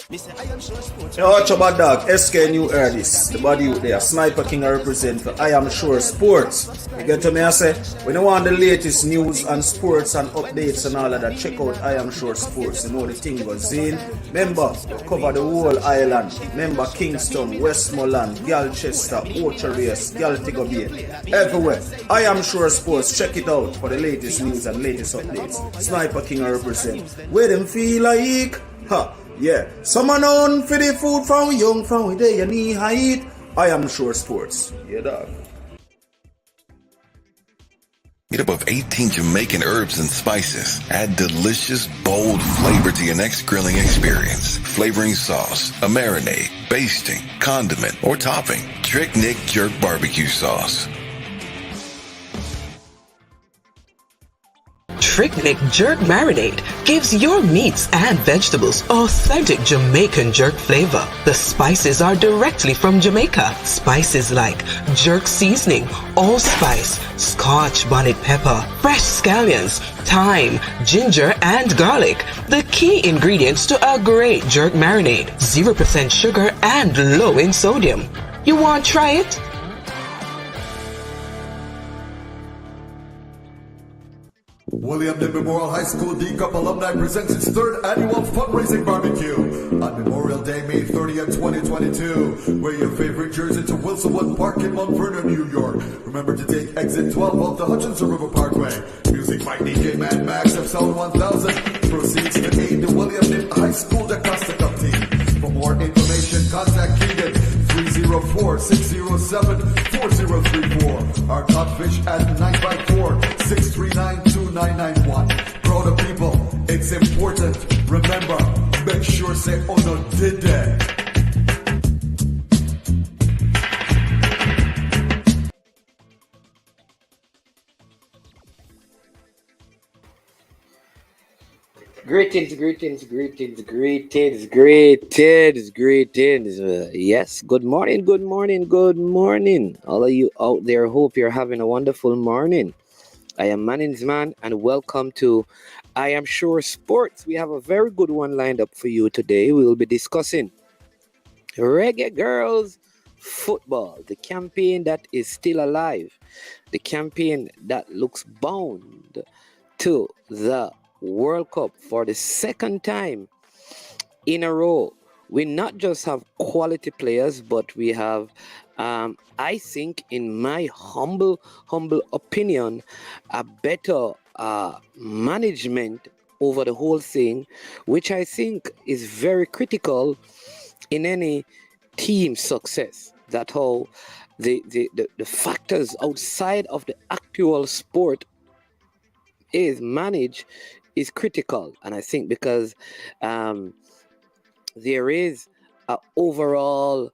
Yo, watch about dog, SK New Air this. The body out there, Sniper King I represent for I Am Sure Sports. You get to me, I say, when you want the latest news and sports and updates and all of that, check out I Am Sure Sports. You know the thing goes in. Remember, cover the whole island. Remember Kingston, Westmoreland, Galchester, Orchard Race, Galtigo Bay. Everywhere. I Am Sure Sports. Check it out for the latest news and latest updates. Sniper King I represent. Where them feel like? Ha. Yeah, someone on for the food from we young, from we day, you need height. I Am Sure Sports. Yeah, dog. Get above 18 Jamaican herbs and spices. Add delicious, bold flavor to your next grilling experience. Flavoring sauce, a marinade, basting, condiment, or topping. Trick Nick Jerk Barbecue Sauce. Trick-Nick Jerk Marinade gives your meats and vegetables authentic Jamaican jerk flavor. The spices are directly from Jamaica. Spices like jerk seasoning, allspice, scotch bonnet pepper, fresh scallions, thyme, ginger, and garlic. The key ingredients to a great jerk marinade. 0% sugar and low in sodium. You want to try it? William D. Memorial High School D-Cup Alumni presents its third annual fundraising barbecue on Memorial Day, May 30th, 2022. Wear your favorite jersey to Wilsonwood Park in Mount Vernon, New York. Remember to take exit 12 off the Hutchinson River Parkway. Music by DJ Mad Max of Sound 1000. Proceeds to aid the William D. High School Acosta Cup team. For more information, contact Keegan 304-607-4034. Our codfish at 954-639-2991. Proud of people, it's important. Remember, make sure say Ono did that. Greetings. Yes, good morning. All of you out there, hope you're having a wonderful morning. I am Manning's Man, and welcome to I Am Sure Sports. We have a very good one lined up for you today. We will be discussing Reggae Girlz football, the campaign that is still alive, the campaign that looks bound to the World Cup for the second time in a row. We not just have quality players, but we have, I think, in my humble opinion, a better management over the whole thing, which I think is very critical in any team success. That how the factors outside of the actual sport is managed is critical. And I think because there is a overall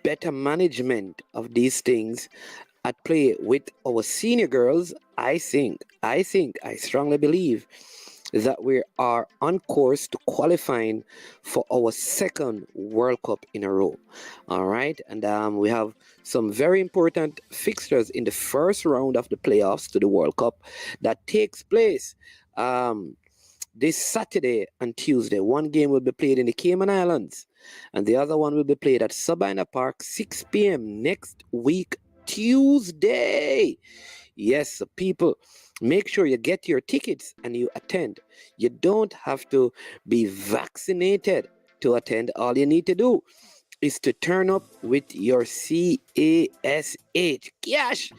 better management of these things at play with our senior girls, I strongly believe that we are on course to qualifying for our second World Cup in a row. All right. And we have some very important fixtures in the first round of the playoffs to the World Cup that takes place this Saturday and Tuesday. One game will be played in the Cayman Islands, and the other one will be played at Sabina Park, 6 p.m. next week, Tuesday. Yes, so people, make sure you get your tickets and you attend. You don't have to be vaccinated to attend. All you need to do is to turn up with your CASH cash,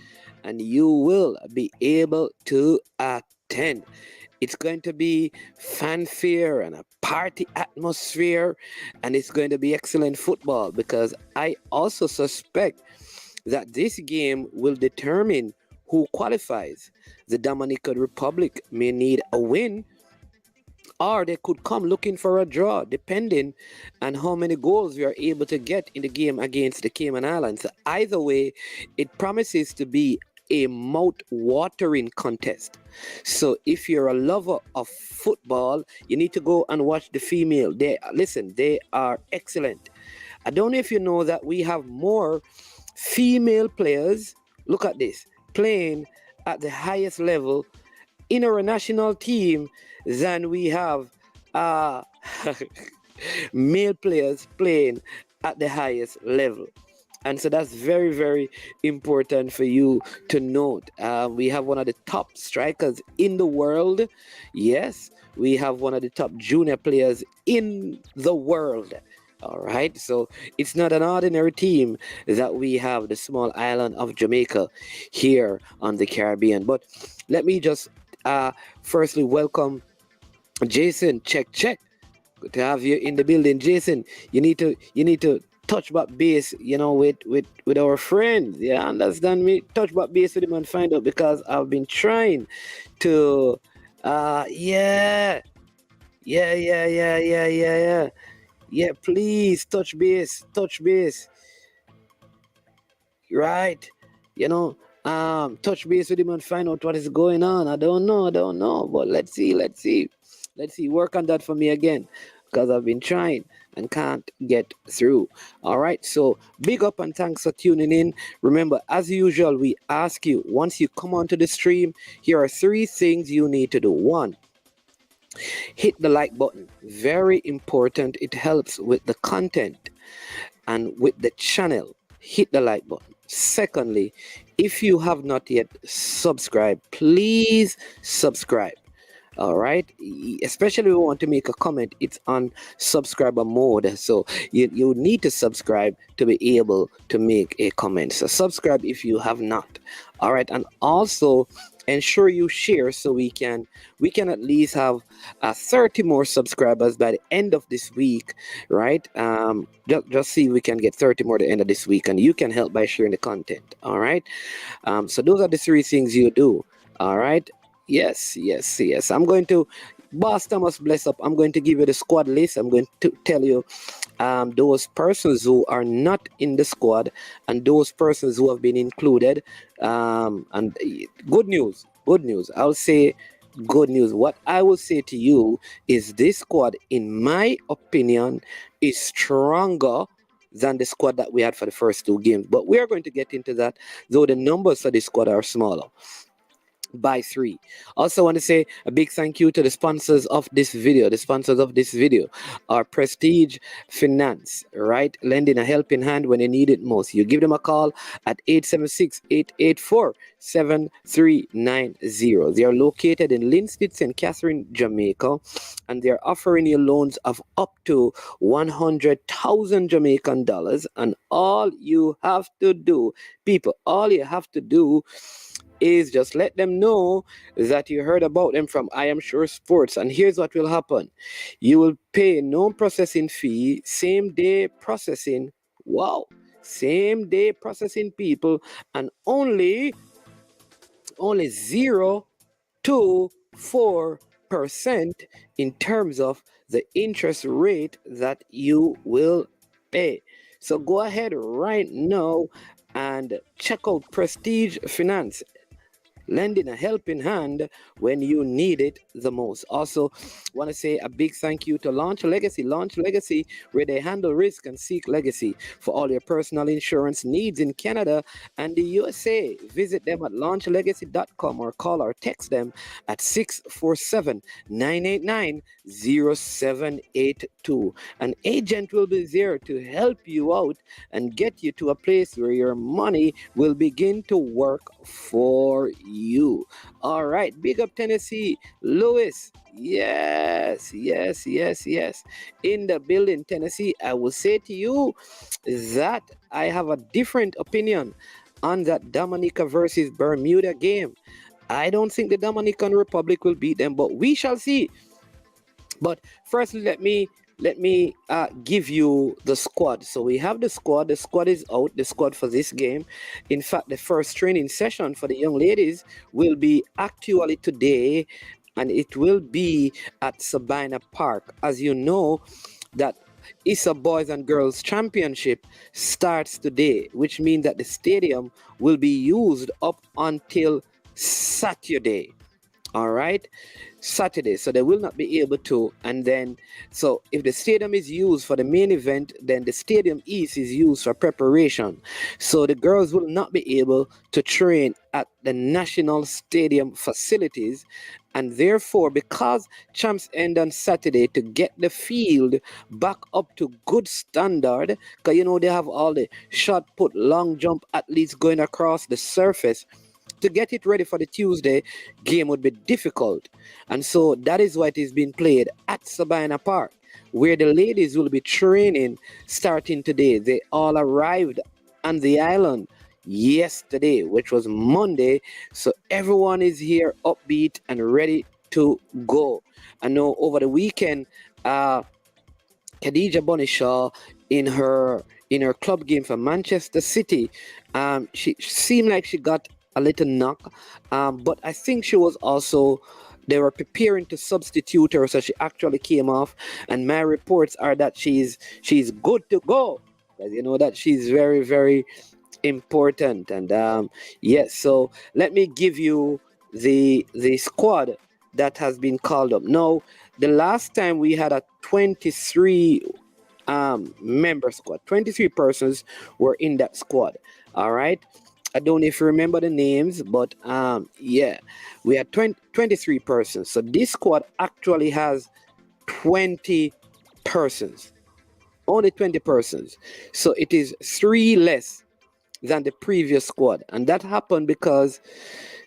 and you will be able to attend. It's going to be fanfare and a party atmosphere, and it's going to be excellent football, because I also suspect that this game will determine who qualifies. The Dominican Republic may need a win, or they could come looking for a draw, depending on how many goals we are able to get in the game against the Cayman Islands. Either way, it promises to be a mouth-watering contest. So if you're a lover of football, you need to go and watch the female. They are excellent. I don't know if you know that we have more female players, look at this, playing at the highest level in our national team than we have male players playing at the highest level. And so that's very, very important for you to note. We have one of the top strikers in the world. Yes, we have one of the top junior players in the world. All right, so it's not an ordinary team that we have, the small island of Jamaica here on the Caribbean. But let me just firstly welcome Jason. Check. Good to have you in the building, Jason. You need to touch back base, with our friends. Yeah, understand me? Touch back base with him and find out, because I've been trying to yeah. Yeah, please touch base. Right. Touch base with him and find out what is going on. I don't know. But let's see. Work on that for me again, because I've been trying and can't get through. All right. So big up and thanks for tuning in. Remember, as usual, we ask you, once you come onto the stream, here are 3 things you need to do. 1, hit the like button. Very important. It helps with the content and with the channel. Hit the like button. Secondly, if you have not yet subscribed, please subscribe. All right, especially if you want to make a comment, it's on subscriber mode, so you need to subscribe to be able to make a comment. So subscribe if you have not. All right, and also ensure you share, so we can at least have 30 more subscribers by the end of this week, right? Just see if we can get 30 more at the end of this week, and you can help by sharing the content. All right, so those are the 3 things you do. All right. Yes. I'm going to, Boss Thomas, bless up. I'm going to give you the squad list. I'm going to tell you those persons who are not in the squad and those persons who have been included. And good news. I'll say good news. What I will say to you is this squad, in my opinion, is stronger than the squad that we had for the first 2 games. But we are going to get into that, though the numbers for this squad are smaller by 3. Also want to say a big thank you to the sponsors of this video. Are Prestige Finance, right? Lending a helping hand when you need it most. You give them a call at 876-884-7390. They are located in Linstead, St. Catherine, Jamaica, and they're offering you loans of up to 100,000 Jamaican dollars. And all you have to do is just let them know that you heard about them from I Am Sure Sports. And here's what will happen. You will pay no processing fee, same day processing. Wow. Same day processing, people, and only 0 to 4% in terms of the interest rate that you will pay. So go ahead right now and check out Prestige Finance, lending a helping hand when you need it the most. Also, want to say a big thank you to Launch Legacy, where they handle risk and seek legacy for all your personal insurance needs in Canada and the USA. Visit them at launchlegacy.com or call or text them at 647-989-0782. An agent will be there to help you out and get you to a place where your money will begin to work for you. All right, big up Tennessee, Lewis. Yes. In the building, Tennessee. I will say to you that I have a different opinion on that Dominica versus Bermuda game. I don't think the Dominican Republic will beat them, but we shall see. But firstly, let me give you the squad. So we have the squad. The squad is out. The squad for this game. In fact, the first training session for the young ladies will be actually today, and it will be at Sabina Park. As you know, that ISA Boys and Girls Championship starts today, which means that the stadium will be used up until Saturday. All right, Saturday. So they will not be able to. And then, so if the stadium is used for the main event, then the stadium east is used for preparation. So the girls will not be able to train at the national stadium facilities. And therefore, because champs end on Saturday, to get the field back up to good standard, because they have all the shot put, long jump athletes going across the surface, to get it ready for the Tuesday game would be difficult. And so that is why it is being played at Sabina Park, where the ladies will be training starting today. They all arrived on the island yesterday, which was Monday. So everyone is here upbeat and ready to go. I know over the weekend, Khadija Bonishaw in her club game for Manchester City, she seemed like she got a little knock, but I think she was also, they were preparing to substitute her, so she actually came off. And my reports are that she's good to go. You know that she's very, very important. And yes, so let me give you the squad that has been called up. Now, the last time we had a 23 member squad, 23 persons were in that squad. All right. I don't know if you remember the names, but yeah, we had 23 persons. So this squad actually has 20 persons, only 20 persons. So it is 3 less than the previous squad. And that happened because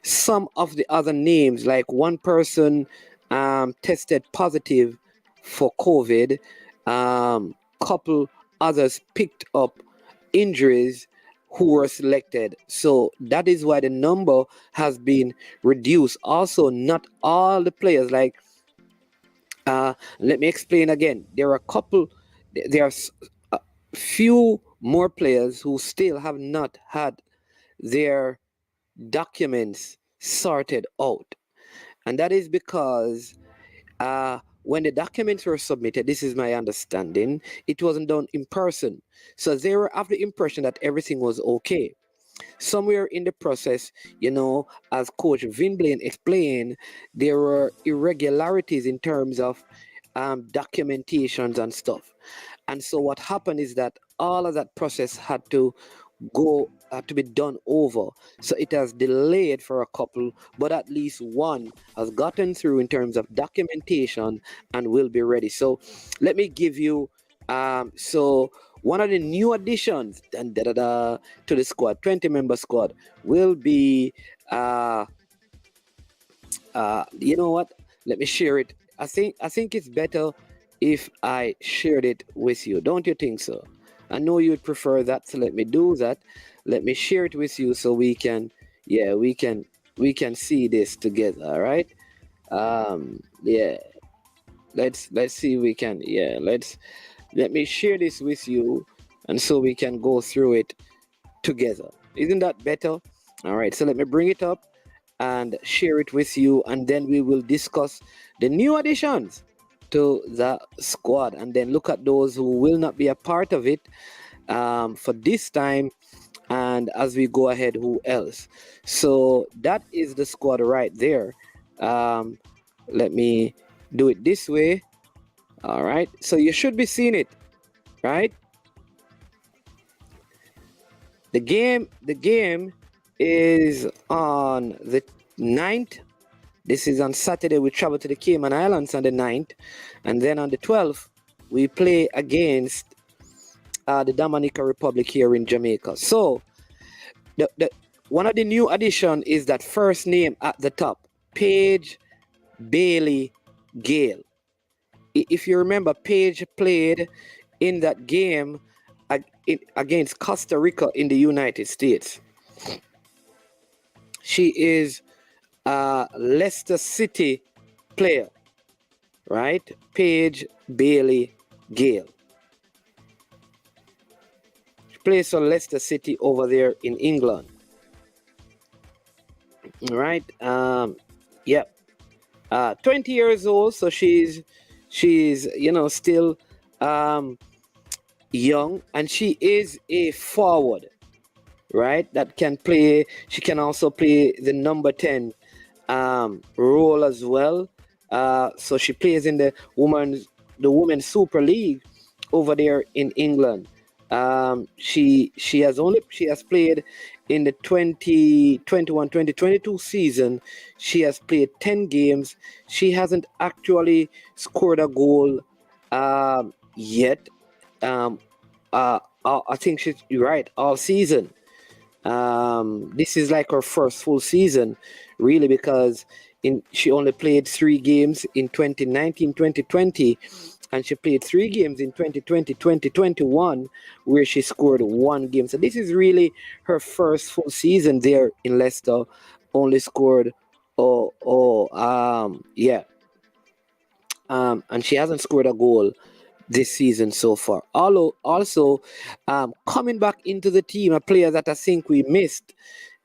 some of the other names, like one person tested positive for COVID, couple others picked up injuries who were selected. So that is why the number has been reduced. Also, not all the players, like, let me explain again. There are a few more players who still have not had their documents sorted out. And that is because when the documents were submitted, this is my understanding, it wasn't done in person. So they were of the impression that everything was okay. Somewhere in the process, as Coach Vin Blaine explained, there were irregularities in terms of documentations and stuff. And so what happened is that all of that process had to be done over. So it has delayed for a couple, but at least one has gotten through in terms of documentation and will be ready. So let me give you so one of the new additions to the squad, 20-member squad, will be you know what? Let me share it. I think it's better if I shared it with you. Don't you think so? I know you'd prefer that, so let me do that. Let me share it with you so we can see this together. All right. Yeah. Let's see if we can. Yeah. Let me share this with you, and so we can go through it together. Isn't that better? All right. So let me bring it up and share it with you, and then we will discuss the new additions to the squad, and then look at those who will not be a part of it for this time, and as we go ahead, who else. So that is the squad right there. Let me do it this way. All right, so you should be seeing it, right? The game is on the 9th. This is on Saturday. We travel to the Cayman Islands on the 9th. And then on the 12th, we play against the Dominican Republic here in Jamaica. So, the one of the new addition is that first name at the top, Paige Bailey Gale. If you remember, Paige played in that game against Costa Rica in the United States. She is a Leicester City player, right? Paige Bailey Gale. She plays for Leicester City over there in England. All right. Yep. 20 years old, so she's still young, and she is a forward, right? That can play. She can also play the number 10 role as well. So she plays in the women's Super League over there in England. She has played in the 2021-2022 season. She has played 10 games. She hasn't actually scored a goal yet. I think she's right all season. This is like her first full season, really, because she only played 3 games in 2019-2020, and she played 3 games in 2020-2021, where she scored 1 game. So this is really her first full season there in Leicester. Only scored, and she hasn't scored a goal this season so far. Also, coming back into the team, a player that I think we missed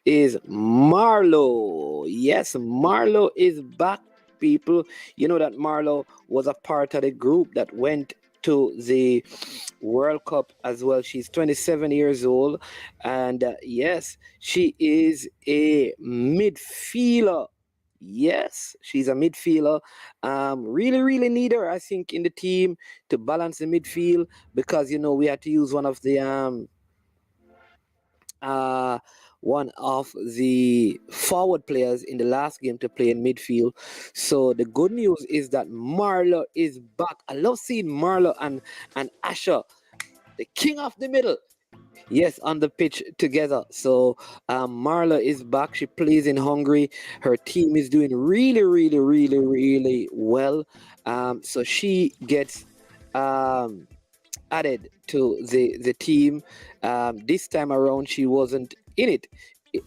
is Marlo. Yes, Marlo is back, people. You know that Marlo was a part of the group that went to the World Cup as well. She's 27 years old, and yes, she is a midfielder. Yes, she's a midfielder. Really, really need her, I think, in the team to balance the midfield, because we had to use one of the forward players in the last game to play in midfield. So the good news is that Marlo is back. I love seeing Marlo and Asher, the king of the middle. Yes, on the pitch together. So Marla is back. She plays in Hungary. Her team is doing really, really, really, really well. So she gets added to the team. This time around, she wasn't in it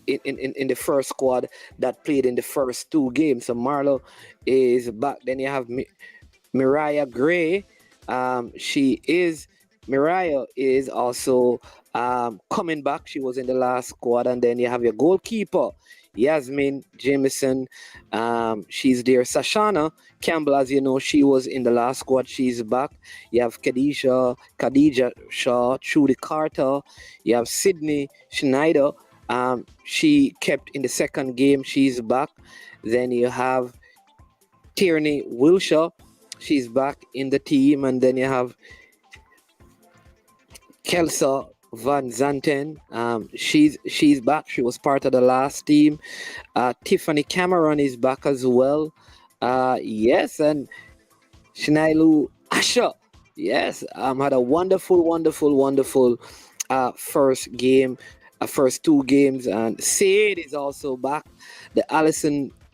in the first squad that played in the first 2 games. So Marlo is back. Then you have Mariah Gray. Mariah is also coming back. She was in the last squad. And then you have your goalkeeper, Yasmin Jameson. She's there. Sashana Campbell, as you know, she was in the last squad. She's back. You have Khadija Shaw, Trudy Carter. You have Sydney Schneider. She kept in the second game. She's back. Then you have Tierney Wilshire. She's back in the team. And then you have Kelsa Van Zanten. She's back. She was part of the last team. Tiffany Cameron is back as well. Yes, and Shinailu Asher. Yes, had a wonderful first game, first 2 games. And Said is also back. The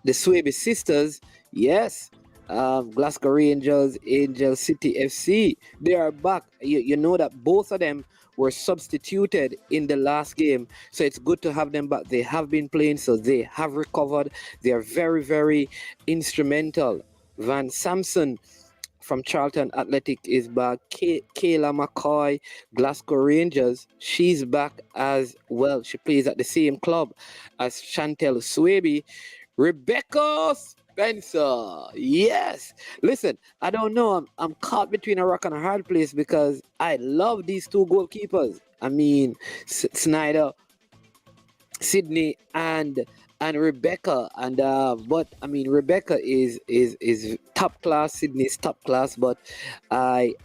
Swaby sisters. Yes. Glasgow Rangers, Angel City FC, they are back. You know that both of them were substituted in the last game, so it's good to have them back. They have been playing, so they have recovered. They are very, very instrumental. Van Sampson from Charlton Athletic is back. Kayla McCoy, Glasgow Rangers, she's back as well. She plays at the same club as Chantel Swaby. Rebecca Spencer, yes. Listen, I don't know. I'm caught between a rock and a hard place, because I love these 2 goalkeepers. I mean, Snyder, Sydney, and Rebecca. And but I mean, Rebecca is top class. Sydney's top class. But I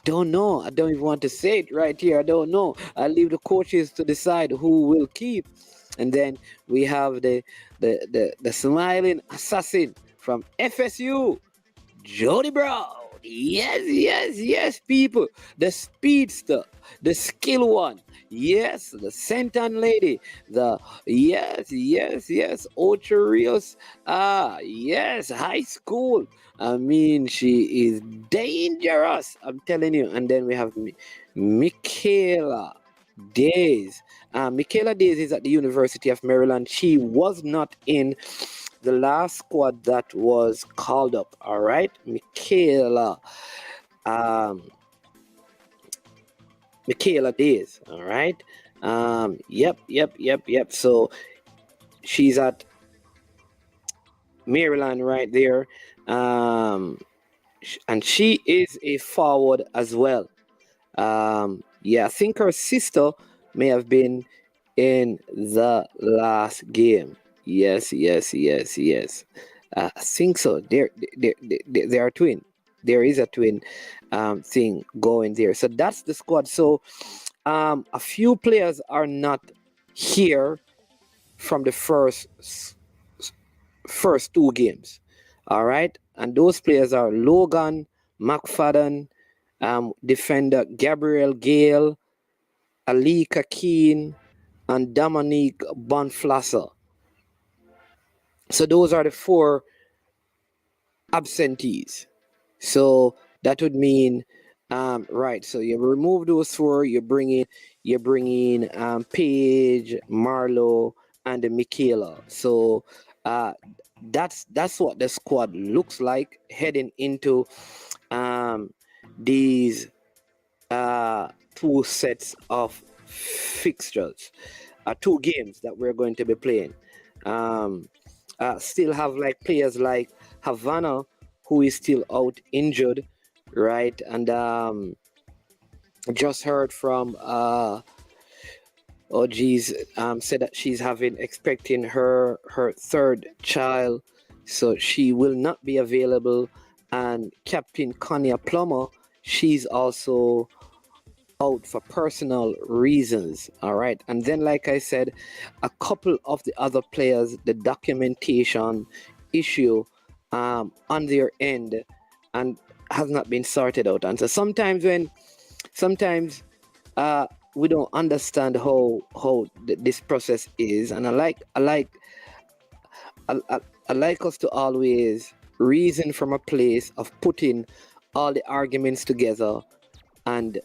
don't know. I don't even want to say it right here. I don't know. I leave the coaches to decide who will keep. And then we have the smiling assassin from FSU, Jody Brown. Yes, people. The speedster, the skill one. Yes, the Senton lady. Yes. Ocho Rios. Yes, high school. I mean, she is dangerous. I'm telling you. And then we have Michaela Days. Michaela Days is at the University of Maryland. She was not in the last squad that was called up. All right, Michaela Days. All right. Yep. So she's at Maryland right there. And she is a forward as well. I think her sister may have been in the last game. Yes, yes, yes, yes. I think so. There are twin. There is a twin thing going there. So that's the squad. So a few players are not here from the first two games. All right, and those players are Logan McFadden, defender Gabriel Gale, Alika Keane, and Dominique Bonflasser. So those are the four absentees. So that would mean, right? So you remove those four. You bring in Paige, Marlowe, and Michaela. So uh, that's what the squad looks like heading into these two sets of fixtures, two games that we're going to be playing. Um, Still have like players like Havana, who is still out injured, right? And just heard from oh geez, said that she's expecting her third child, so she will not be available. And Captain Konya Plummer, she's also out for personal reasons. All right. And then, like I said, a couple of the other players, the documentation issue on their end and has not been sorted out. And so sometimes we don't understand how this process is. And I like us to always reason from a place of putting all the arguments together, and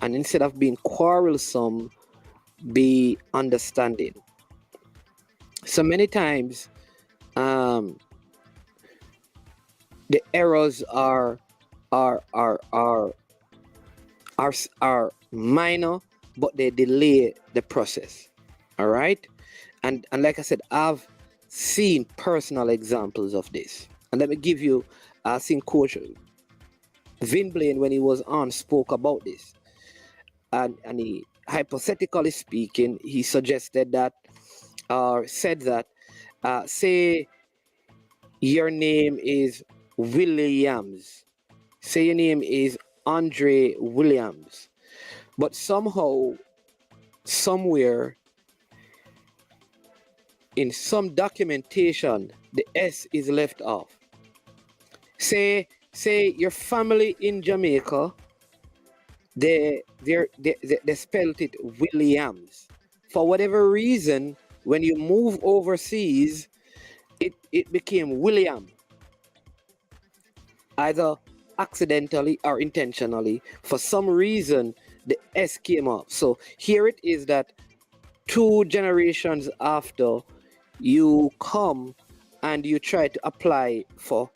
instead of being quarrelsome, be understanding. So many times the errors are minor, but they delay the process. All right. And like I said, I've seen personal examples of this. And let me give you, I think Coach Vin Blaine, when he was on, spoke about this. And he, hypothetically speaking, he suggested that, or said that, say your name is Williams. Say your name is Andre Williams. But somehow, somewhere, in some documentation, the S is left off. Say your family in Jamaica, they spelled it Williams. For whatever reason, when you move overseas, it became William. Either accidentally or intentionally. For some reason, the S came up. So here it is that 2 generations after, you come and you try to apply for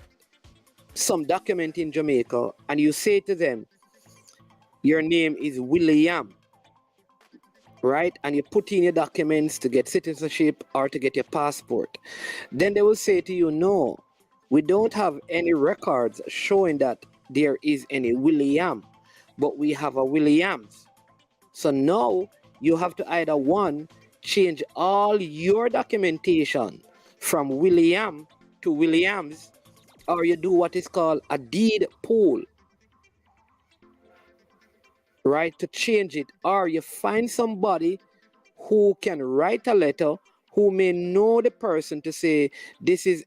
some document in Jamaica, and you say to them, your name is William, right? And you put in your documents to get citizenship or to get your passport. Then they will say to you, no, we don't have any records showing that there is any William, but we have a Williams. So now you have to either change all your documentation from William to Williams, or you do what is called a deed poll, right, to change it, or you find somebody who can write a letter, who may know the person, to say this is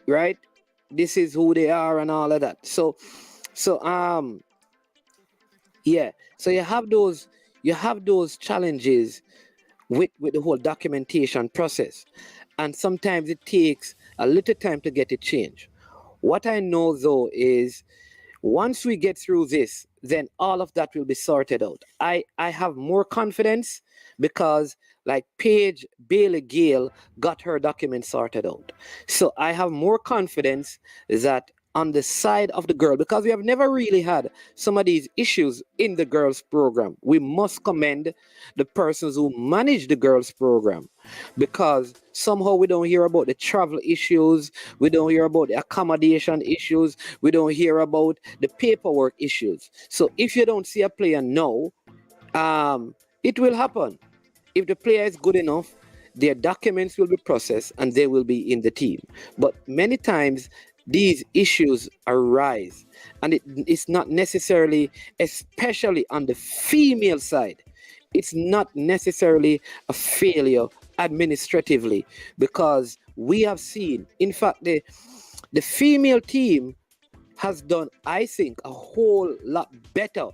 right, this is who they are and all of that. So yeah, so you have those challenges with the whole documentation process, and sometimes it takes a little time to get it changed. What I know though is, once we get through this, then all of that will be sorted out. I have more confidence because, like, Paige Bailey Gale got her documents sorted out. So I have more confidence that on the side of the girl, because we have never really had some of these issues in the girls program. We must commend the persons who manage the girls program, because somehow we don't hear about the travel issues, we don't hear about the accommodation issues, we don't hear about the paperwork issues. So if you don't see a player now, it will happen. If the player is good enough, their documents will be processed and they will be in the team. But many times these issues arise, and it's not necessarily, especially on the female side, it's not necessarily a failure administratively, because we have seen, in fact, the female team has done, I think, a whole lot better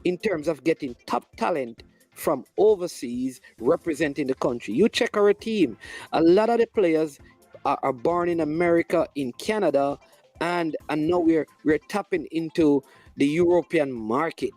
in terms of getting top talent from overseas representing the country. You check our team, a lot of the players are born in America, in Canada, and now we're tapping into the European market.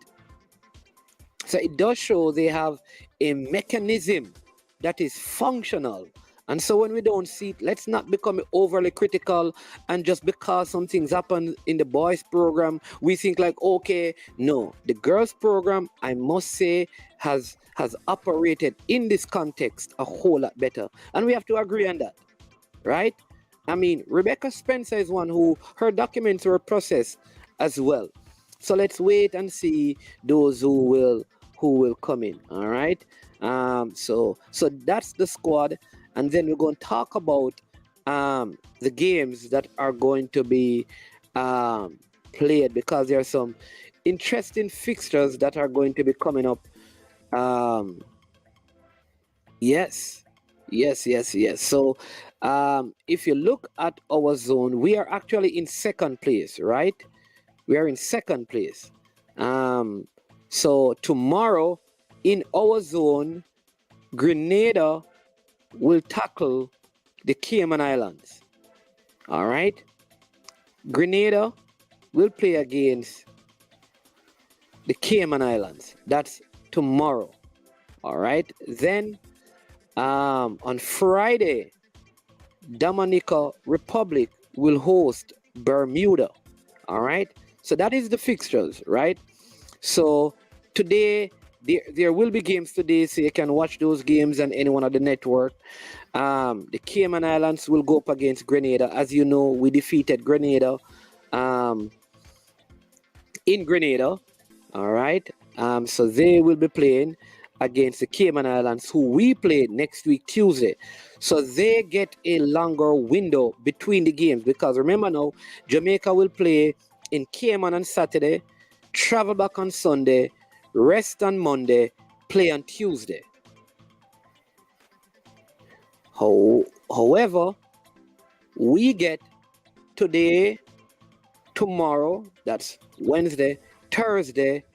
So it does show they have a mechanism that is functional. And so when we don't see it, let's not become overly critical, and just because some things happen in the boys program, we think like, okay, no. The girls program, I must say, has operated in this context a whole lot better. And we have to agree on that, right? I mean, Rebecca Spencer is one who, her documents were processed as well. So let's wait and see those who will come in, all right? So that's the squad. And then we're going to talk about the games that are going to be played, because there are some interesting fixtures that are going to be coming up. Yes. So if you look at our zone, we are actually in second place, right? We are in second place. So tomorrow in our zone, Grenada will tackle the Cayman Islands. All right. Grenada will play against the Cayman Islands. That's tomorrow. All right. Then on Friday, Dominican Republic will host Bermuda. All right. So that is the fixtures, right? So today, there will be games today, so you can watch those games on any one of the network. The Cayman Islands will go up against Grenada. As you know, we defeated Grenada in Grenada. All right. So they will be playing against the Cayman Islands, who we play next week, Tuesday. So they get a longer window between the games, because remember now, Jamaica will play in Cayman on Saturday, travel back on Sunday, rest on Monday, play on Tuesday. However, we get today, tomorrow, that's Wednesday, Thursday,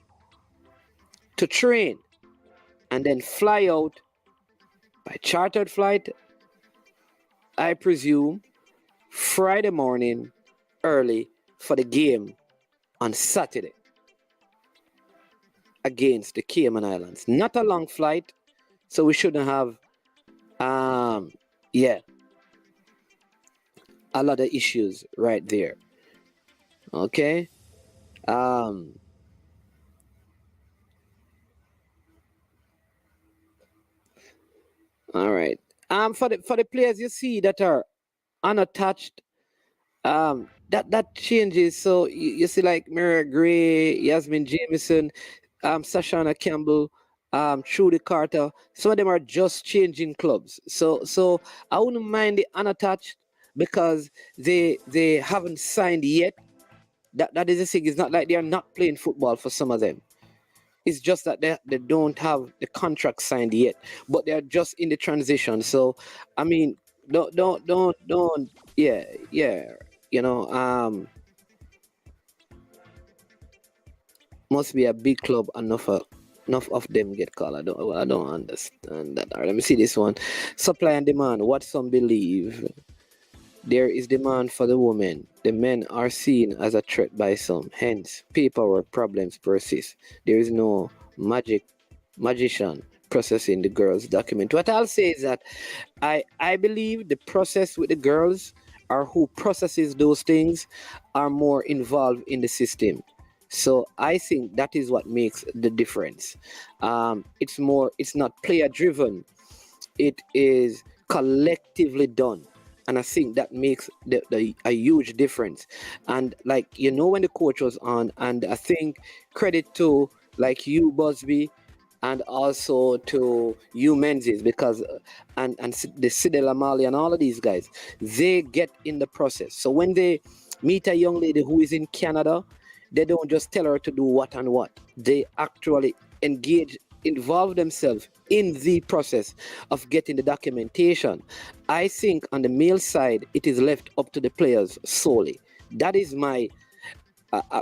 to train, and then fly out by chartered flight, I presume, Friday morning early for the game on Saturday against the Cayman Islands. Not a long flight, so we shouldn't have a lot of issues right there. Okay. All right. For the players you see that are unattached, that changes. So you see like Mira Gray, Yasmin Jameson, Sashana Campbell, Trudy Carter. Some of them are just changing clubs. So I wouldn't mind the unattached, because they haven't signed yet. That is the thing. It's not like they are not playing football for some of them. It's just that they don't have the contract signed yet, but they're just in the transition. So I mean, don't yeah. You know, must be a big club, enough of them get called. I don't understand that. All right, let me see this one. Supply and demand. What some believe. There is demand for the women. The men are seen as a threat by some. Hence, paperwork problems persist. There is no magician processing the girls' document. What I'll say is that I believe the process with the girls, or who processes those things, are more involved in the system. So I think that is what makes the difference. It's not player driven. It is collectively done. And I think that makes a huge difference. And like, when the coach was on, and I think credit to like you, Busby, and also to you Menzies, because and the Sidel Amali and all of these guys, they get in the process. So when they meet a young lady who is in Canada, they don't just tell her to do what and what. They actually involve themselves in the process of getting the documentation. I think on the male side, it is left up to the players solely. That is my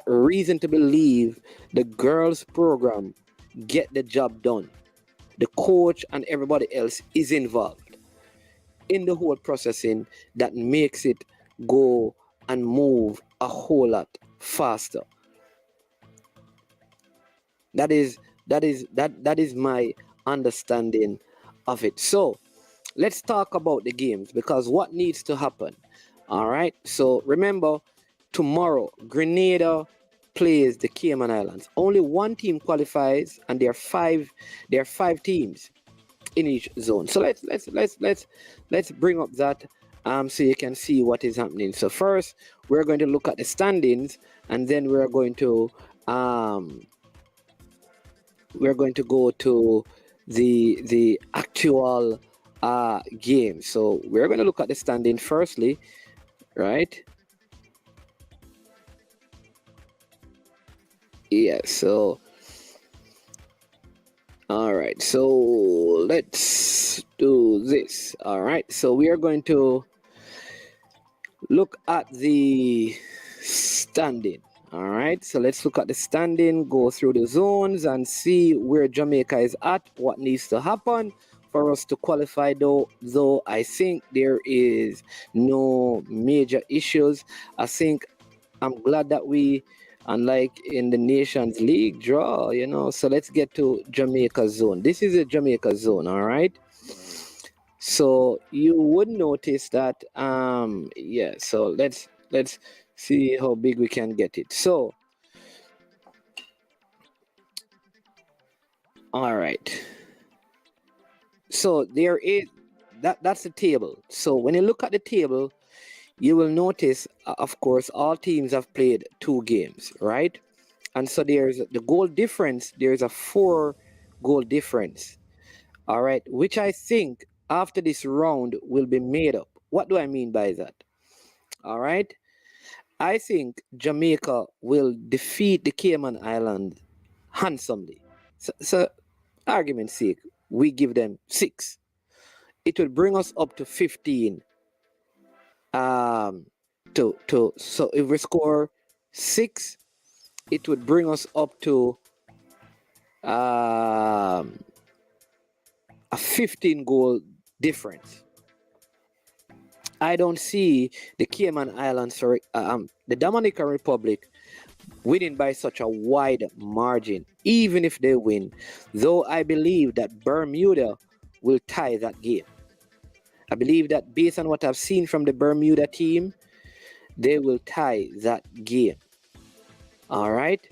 reason to believe the girls program get the job done. The coach and everybody else is involved in the whole processing that makes it go and move a whole lot faster. That is my understanding of it. So let's talk about the games, because what needs to happen. All right. So remember, tomorrow Grenada plays the Cayman Islands. Only one team qualifies, and there are five teams in each zone. So let's bring up that so you can see what is happening. So first we're going to look at the standings, and then we're going to go to the actual game. So we're going to look at the standing firstly, right? Yeah, so all right, so let's do this. All right, so we are going to look at the standing. All right, so let's look at the standing, go through the zones and see where Jamaica is at, what needs to happen for us to qualify. Though I think there is no major issues. I think I'm glad that we, unlike in the Nations League, draw, so let's get to Jamaica zone. This is a Jamaica zone, all right? So you would notice that, yeah, so let's see how big we can get it. So, all right. So there is, that's the table. So when you look at the table, you will notice, of course, all teams have played 2 games, right? And so there's the goal difference. There's a 4 goal difference, all right, which I think after this round will be made up. What do I mean by that? All right. I think Jamaica will defeat the Cayman Islands handsomely. So argument's sake, we give them 6. It will bring us up to 15. So if we score 6, it would bring us up to a 15 goal difference. I don't see the Cayman Islands or the Dominican Republic winning by such a wide margin, even if they win, though I believe that Bermuda will tie that game. I believe that based on what I've seen from the Bermuda team, they will tie that game. All right.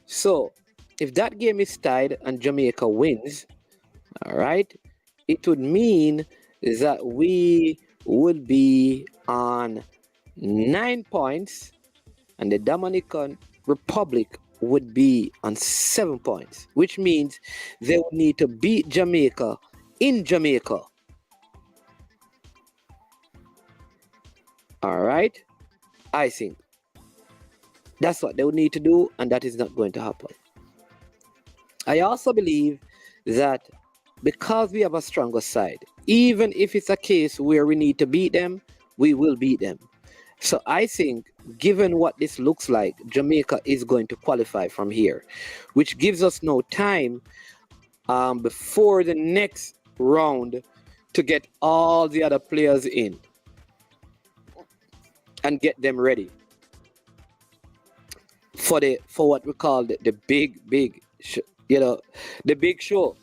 So if that game is tied and Jamaica wins, all right, it would mean that we would be on 9 points and the Dominican Republic would be on 7 points, which means they would need to beat Jamaica in Jamaica. All right, I think that's what they would need to do, and that is not going to happen. I also believe that because we have a stronger side, even if it's a case where we need to beat them, we will beat them. So I think, given what this looks like, Jamaica is going to qualify from here, which gives us no time before the next round to get all the other players in and get them ready for what we call the big the big show.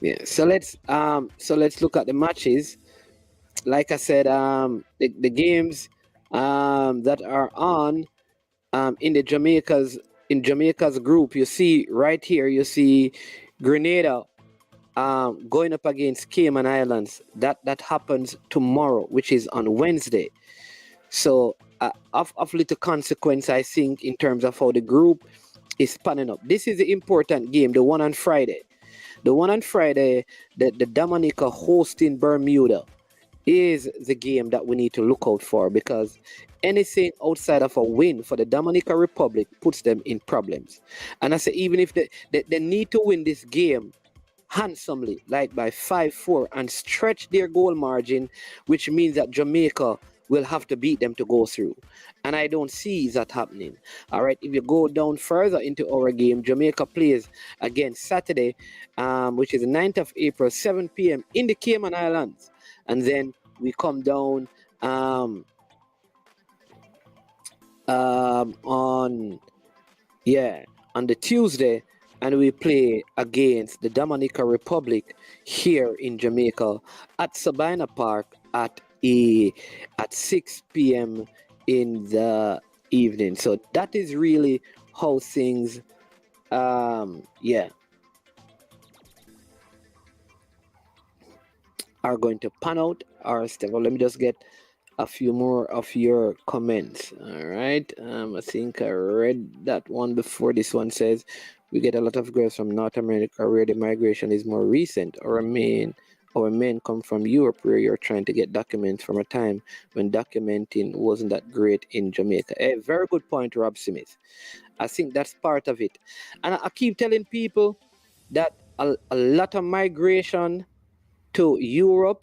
Yeah, so let's look at the matches. Like I said, the games that are on in Jamaica's group. You see right here, you see Grenada going up against Cayman Islands. That happens tomorrow, which is on Wednesday. So of little consequence, I think, in terms of how the group is panning up. This is the important game, the one on Friday. The one on Friday, the Dominica hosting Bermuda, is the game that we need to look out for, because anything outside of a win for the Dominican Republic puts them in problems. And I say, even if they need to win this game handsomely, like by 5-4, and stretch their goal margin, which means that Jamaica will have to beat them to go through. And I don't see that happening. All right, if you go down further into our game, Jamaica plays again Saturday, which is the 9th of April, 7 p.m. in the Cayman Islands. And then we come down on the Tuesday, and we play against the Dominican Republic here in Jamaica at Sabina Park at 6 p.m. in the evening. So that is really how things are going to pan out. Or Stephen, let me just get a few more of your comments. All right. I think I read that one before. This one says, we get a lot of girls from North America where the migration is more recent. Our men come from Europe where you're trying to get documents from a time when documenting wasn't that great in Jamaica. A very good point, Rob Smith. I think that's part of it. And I keep telling people that a lot of migration to Europe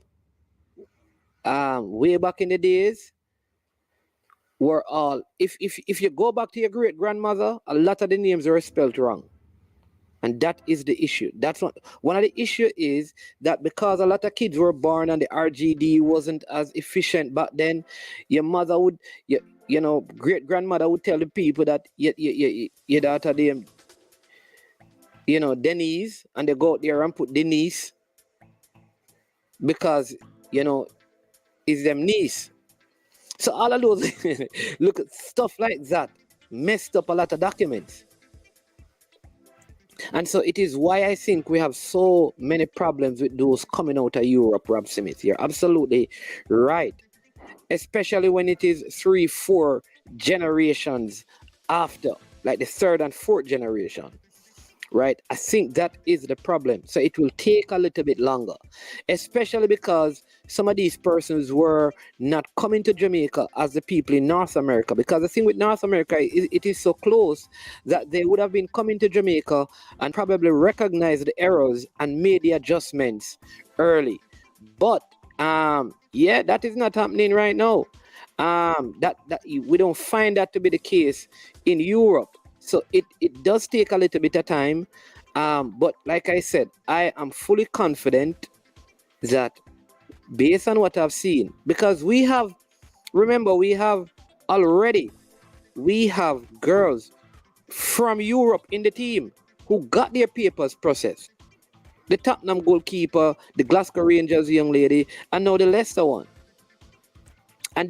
way back in the days were all, if you go back to your great grandmother, a lot of the names were spelled wrong. And that is the issue. That's one of the issue is that because a lot of kids were born and the RGD wasn't as efficient back then, your mother would, great grandmother would tell the people that your daughter name, Denise, and they go out there and put Denise because, is them niece. So all of those, look at stuff like that, messed up a lot of documents. And so it is why I think we have so many problems with those coming out of Europe, Rob Smith. You're absolutely right. Especially when it is 3-4 generations after, like the third and fourth generation. Right? I think that is the problem. So it will take a little bit longer, especially because some of these persons were not coming to Jamaica as the people in North America. Because the thing with North America, it is so close that they would have been coming to Jamaica and probably recognized the errors and made the adjustments early. But that is not happening right now. That we don't find that to be the case in Europe. So it does take a little bit of time, but like I said, I am fully confident that based on what I've seen, because we have girls from Europe in the team who got their papers processed. The Tottenham goalkeeper, the Glasgow Rangers young lady, and now the Leicester one. And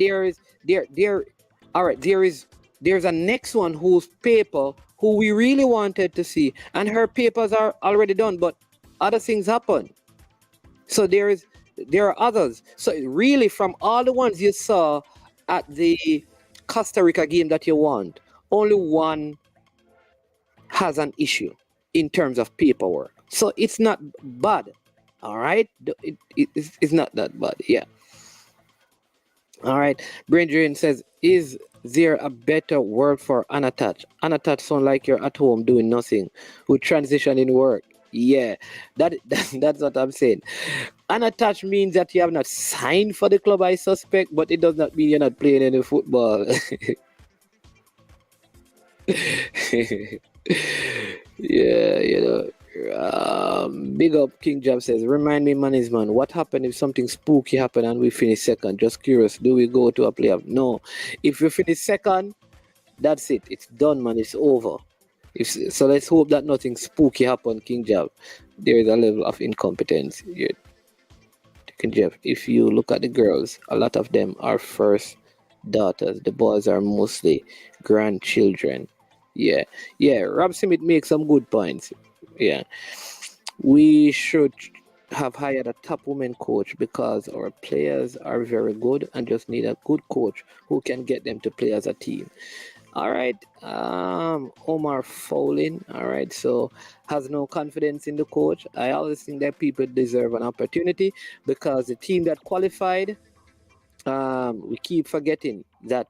there's a next one whose paper, who we really wanted to see, and her papers are already done, but other things happen. So there are others. So really, from all the ones you saw at the Costa Rica game that you want, only one has an issue in terms of paperwork. So it's not bad. All right? It's not that bad. Yeah. All right. Brandon says, is there a better word for unattached? Unattached sound like you're at home doing nothing, who transition in work. Yeah, that's what I'm saying. Unattached means that you have not signed for the club, I suspect, but it does not mean you're not playing any football. Yeah, big up King Job says, remind me, management, what happened if something spooky happened and we finish second? Just curious, do we go to a playoff? No. If you finish second, that's it. It's done, man. It's over. So let's hope that nothing spooky happened, King Job. There is a level of incompetence here. King Job, if you look at the girls, a lot of them are first daughters. The boys are mostly grandchildren. Yeah. Rob Smith makes some good points. Yeah. We should have hired a top women coach because our players are very good and just need a good coach who can get them to play as a team. All right, Omar Fowling. All right, so has no confidence in the coach. I always think that people deserve an opportunity because the team that qualified, we keep forgetting that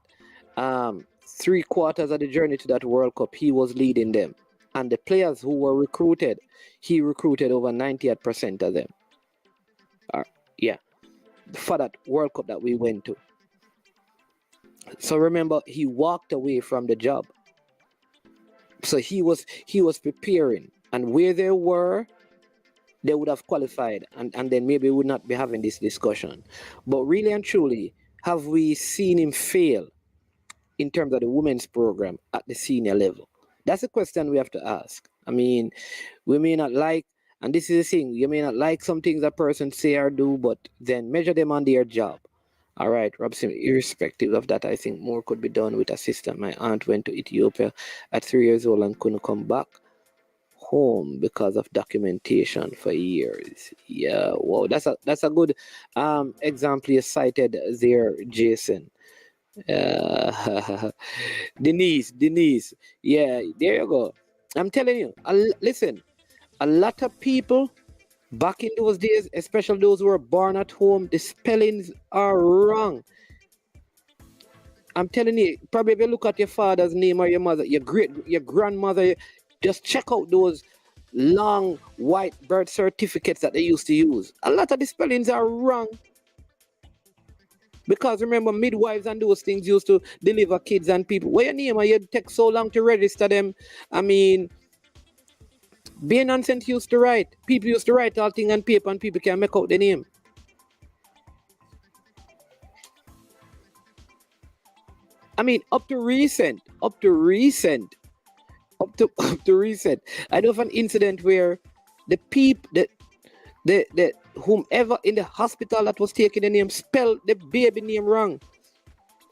3/4 of the journey to that World Cup, he was leading them, and the players who were recruited, he recruited over 98% of them. Yeah, for that World Cup that we went to. So remember, he walked away from the job. So he was preparing, and where they were, they would have qualified, and then maybe we would not be having this discussion. But really and truly, have we seen him fail in terms of the women's program at the senior level? That's a question we have to ask. I mean, we may not like, and this is the thing, you may not like some things a person say or do, but then measure them on their job. All right, Robson, irrespective of that, I think more could be done with a system. My aunt went to Ethiopia at 3 years old and couldn't come back home because of documentation for years. Yeah, wow, that's a good example you cited there, Jason. Denise, yeah, there you go. I'm telling you, listen, a lot of people back in those days, especially those who were born at home, the spellings are wrong. I'm telling you, probably if you look at your father's name or your mother, your grandmother, just check out those long white birth certificates that they used to use. A lot of the spellings are wrong. Because remember, midwives and those things used to deliver kids and people. What your name and you take so long to register them? I mean, being nonsense used to write. People used to write all things on paper and people can make out the name. I mean, up to recent. I know of an incident where the whomever in the hospital that was taking the name spelled the baby name wrong.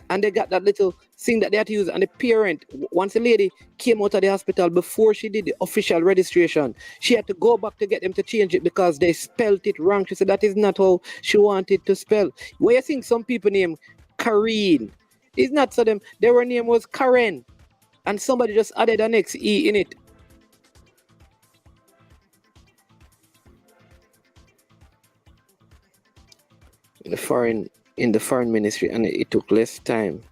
And they got that little thing that they had to use. And the parent, once a lady came out of the hospital before she did the official registration, she had to go back to get them to change it because they spelled it wrong. She said that is not how she wanted to spell. Where you think some people name Kareen? It's not so them. Their name was Karen. And somebody just added an XE in it. In the foreign ministry, and it took less time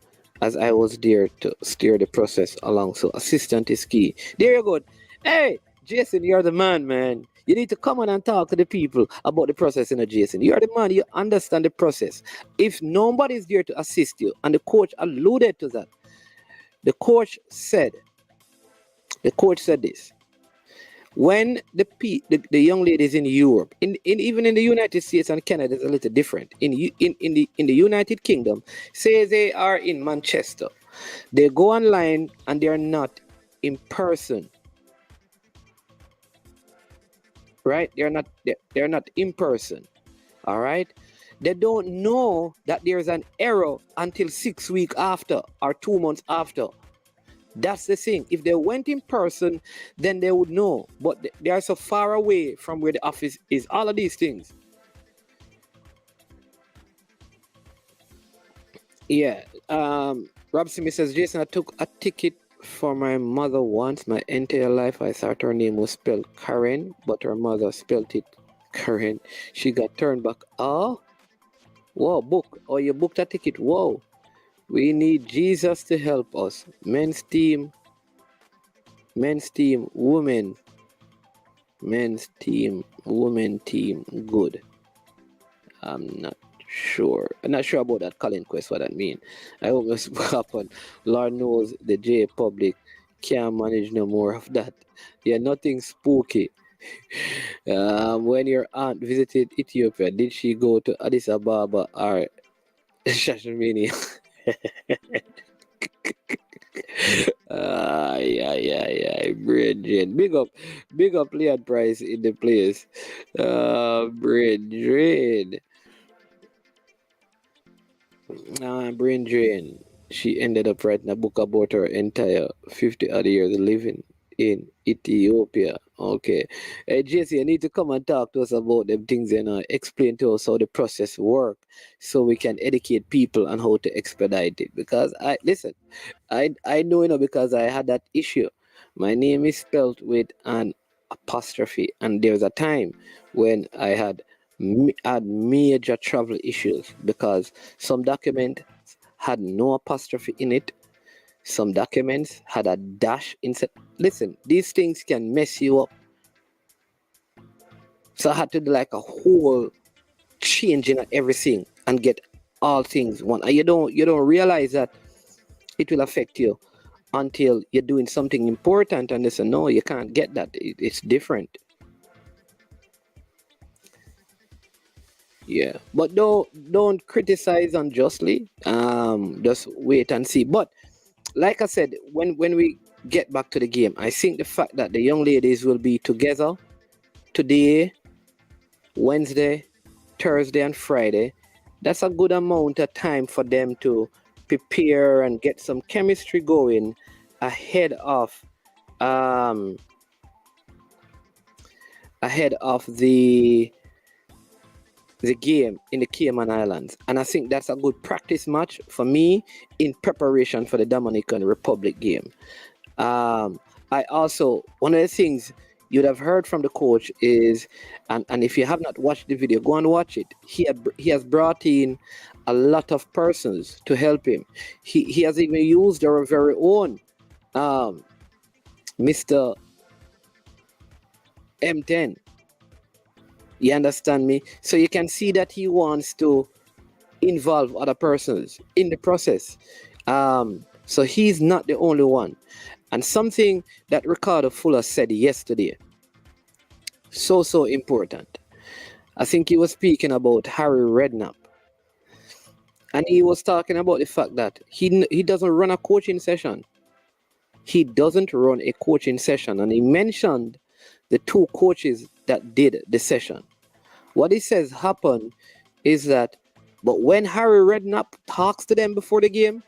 as I was there to steer the process along. So assistant is key. There you go. Hey, Jason, you're the man. You need to come on and talk to the people about the process, Jason. You're the man. You understand the process. If nobody's there to assist you, and the coach alluded to that, the coach said this. When the young ladies in Europe, even in the United States and Canada, it's a little different. In the United Kingdom, say they are in Manchester, they go online and they are not in person. Right? They're not in person. All right. They don't know that there's an error until 6 weeks after or 2 months after. That's the thing. If they went in person, then they would know. But they are so far away from where the office is. All of these things. Yeah. Rob Smith says, Jason, I took a ticket for my mother once. My entire life, I thought her name was spelled Karen, but her mother spelled it Karen. She got turned back. Oh, whoa, book. Oh, you booked a ticket. Whoa. We need Jesus to help us. Men's team, women team, good. I'm not sure about that Colin Quest, what that mean. I hope it's happen. Lord knows the J public can't manage no more of that. Yeah, nothing spooky. When your aunt visited Ethiopia, did she go to Addis Ababa or Shashamini? Yeah, Bridget. Big up Leon Price in the place. Bridget. Brain drain. She ended up writing a book about her entire 50 odd years living in Ethiopia. Okay. JC, you need to come and talk to us about them things and explain to us how the process work so we can educate people on how to expedite it. Because I listen, I know because I had that issue. My name is spelled with an apostrophe, and there was a time when I had major travel issues because some document had no apostrophe in it. Some documents had a dash inside. Listen, these things can mess you up. So I had to do like a whole changing of everything and get all things one. And you don't realize that it will affect you until you're doing something important and they say no, you can't get that. It's different. Yeah, but don't criticize unjustly. Just wait and see. But like I said, when we get back to the game, I think the fact that the young ladies will be together today, Wednesday, Thursday, and Friday, that's a good amount of time for them to prepare and get some chemistry going ahead of um ahead of the game in the Cayman Islands. And I think that's a good practice match for me in preparation for the Dominican Republic game. I also, one of the things you'd have heard from the coach is, and if you have not watched the video, go and watch it. He has brought in a lot of persons to help him. He has even used our very own Mr. M10. You understand me? So you can see that he wants to involve other persons in the process. So he's not the only one. And something that Ricardo Fuller said yesterday, so important. I think he was speaking about Harry Redknapp. And he was talking about the fact that he doesn't run a coaching session. He doesn't run a coaching session. And he mentioned the two coaches that did the session. What he says happened is that, but when Harry Redknapp talks to them before the game,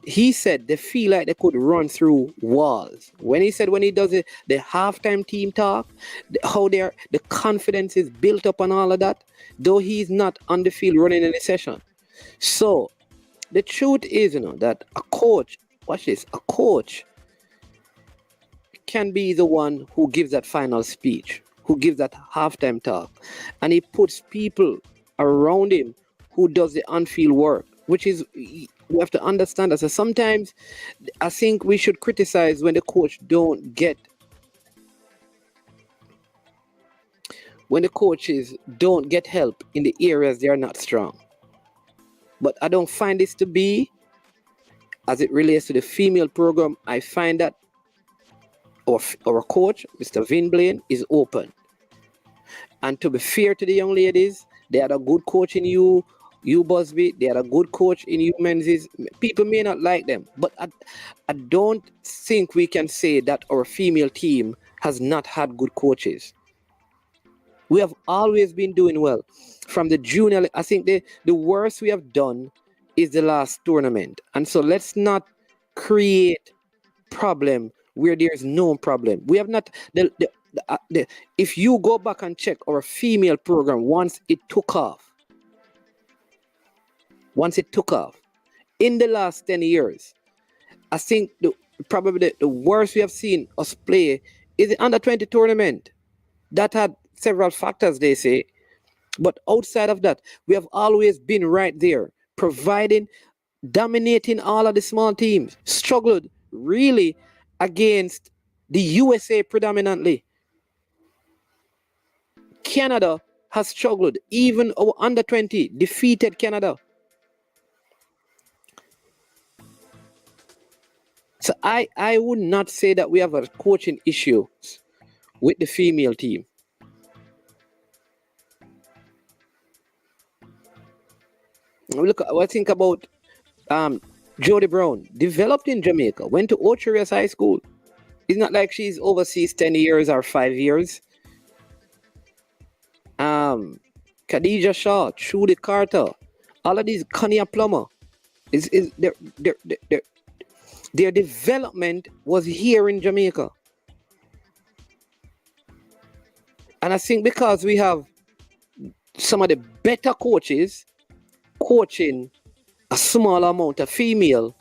he said they feel like they could run through walls. When he does the halftime team talk, how the confidence is built up and all of that, though he's not on the field running any session. So the truth is, that a coach, watch this, a coach can be the one who gives that final speech, who gives that halftime talk, and he puts people around him who does the on-field work, which is, we have to understand that. So sometimes I think we should criticize when the coaches don't get help in the areas they are not strong. But I don't find this to be, as it relates to the female program, I find that our coach, Mr. Vin Blaine, is open. And to be fair to the young ladies, they had a good coach in you Busby, they had a good coach in you Menzies. People may not like them, but I don't think we can say that our female team has not had good coaches. We have always been doing well. From the junior, I think the worst we have done is the last tournament. And so let's not create problem where there's no problem. We have not, if you go back and check our female program once it took off, in the last 10 years, I think probably the worst we have seen us play is the under-20 tournament. That had several factors, they say. But outside of that, we have always been right there, providing, dominating all of the small teams, struggled really against the USA predominantly. Canada has struggled. Even our under-20 defeated Canada. So I would not say that we have a coaching issue with the female team. Look, I think about Jody Brown, developed in Jamaica, went to Ocherias High School. It's not like she's overseas 10 years or 5 years. Khadija Shaw, Trudy Carter, all of these, Kania Plummer, their development was here in Jamaica. And I think because we have some of the better coaches coaching a small amount of female,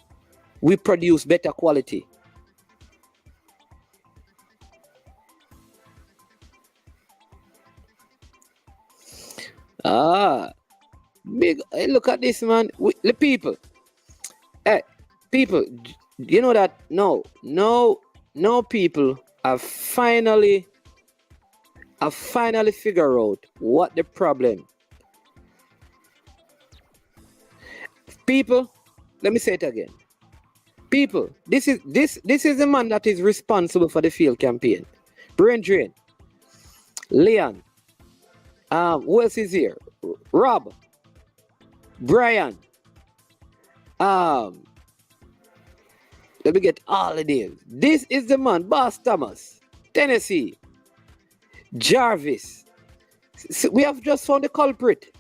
we produce better quality. Big. Hey, look at this, man. The people. Hey, people. You know that? No, people have finally figured out what the problem. People, let me say it again. People, this is the man that is responsible for the field campaign. Brain Drain, Leon, who else is here? Rob, Brian, let me get all the names. This is the man, Boss Thomas, Tennessee, Jarvis. So we have just found the culprit.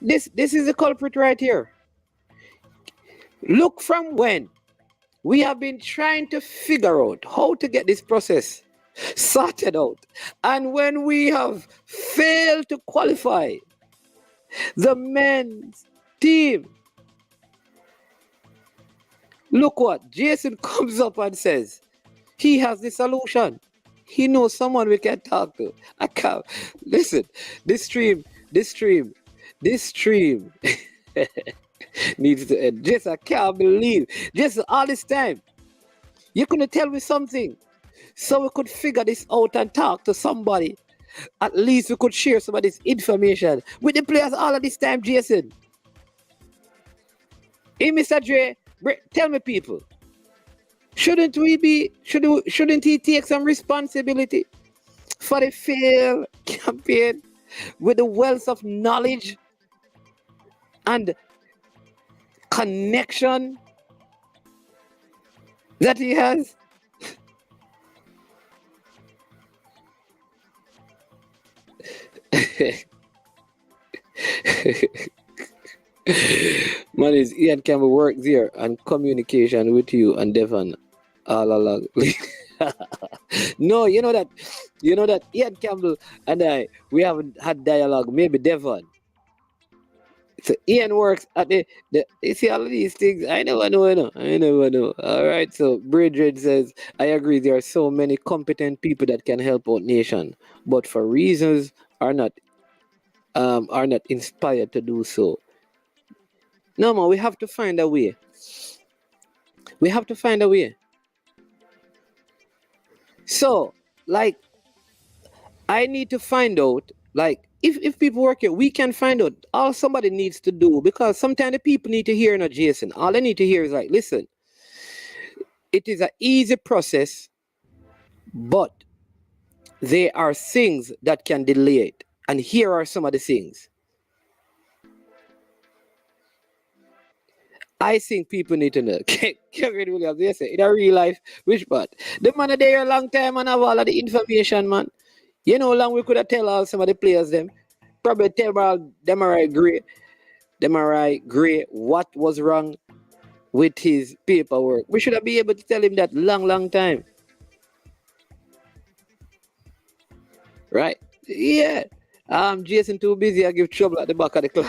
This is the culprit right here. Look from when we have been trying to figure out how to get this process sorted out. And when we have failed to qualify the men's team, look what Jason comes up and says. He has the solution. He knows someone we can talk to. I can't. Listen, this stream needs to end. Just, I can't believe. Just all this time, you couldn't tell me something so we could figure this out and talk to somebody. At least we could share some of this information with the players all of this time, Jason. Hey, Mr. Dre, tell me, people, shouldn't he take some responsibility for the failed campaign with the wealth of knowledge and connection that he has? Man, is Ian Campbell work there and communication with you and Devon all along. No, you know that Ian Campbell and I, we haven't had dialogue. Maybe Devon. So Ian works at the you see all of these things. I never know. All right. So Bridget says, I agree. There are so many competent people that can help out nation, but for reasons are not inspired to do so. No, man, we have to find a way. So, like, I need to find out, like, if people work here, we can find out all somebody needs to do, because sometimes the people need to hear, not Jason. All they need to hear is like, listen, it is an easy process, but there are things that can delay it. And here are some of the things. I think people need to know. Kevin Williams, yes, in a real life, which part? The man are there a long time and have all of the information, man. You know how long we could have tell all some of the players them. Probably tell all them are great what was wrong with his paperwork. We should have been able to tell him that long time. Right? Yeah. Jason too busy. I give trouble at the back of the club.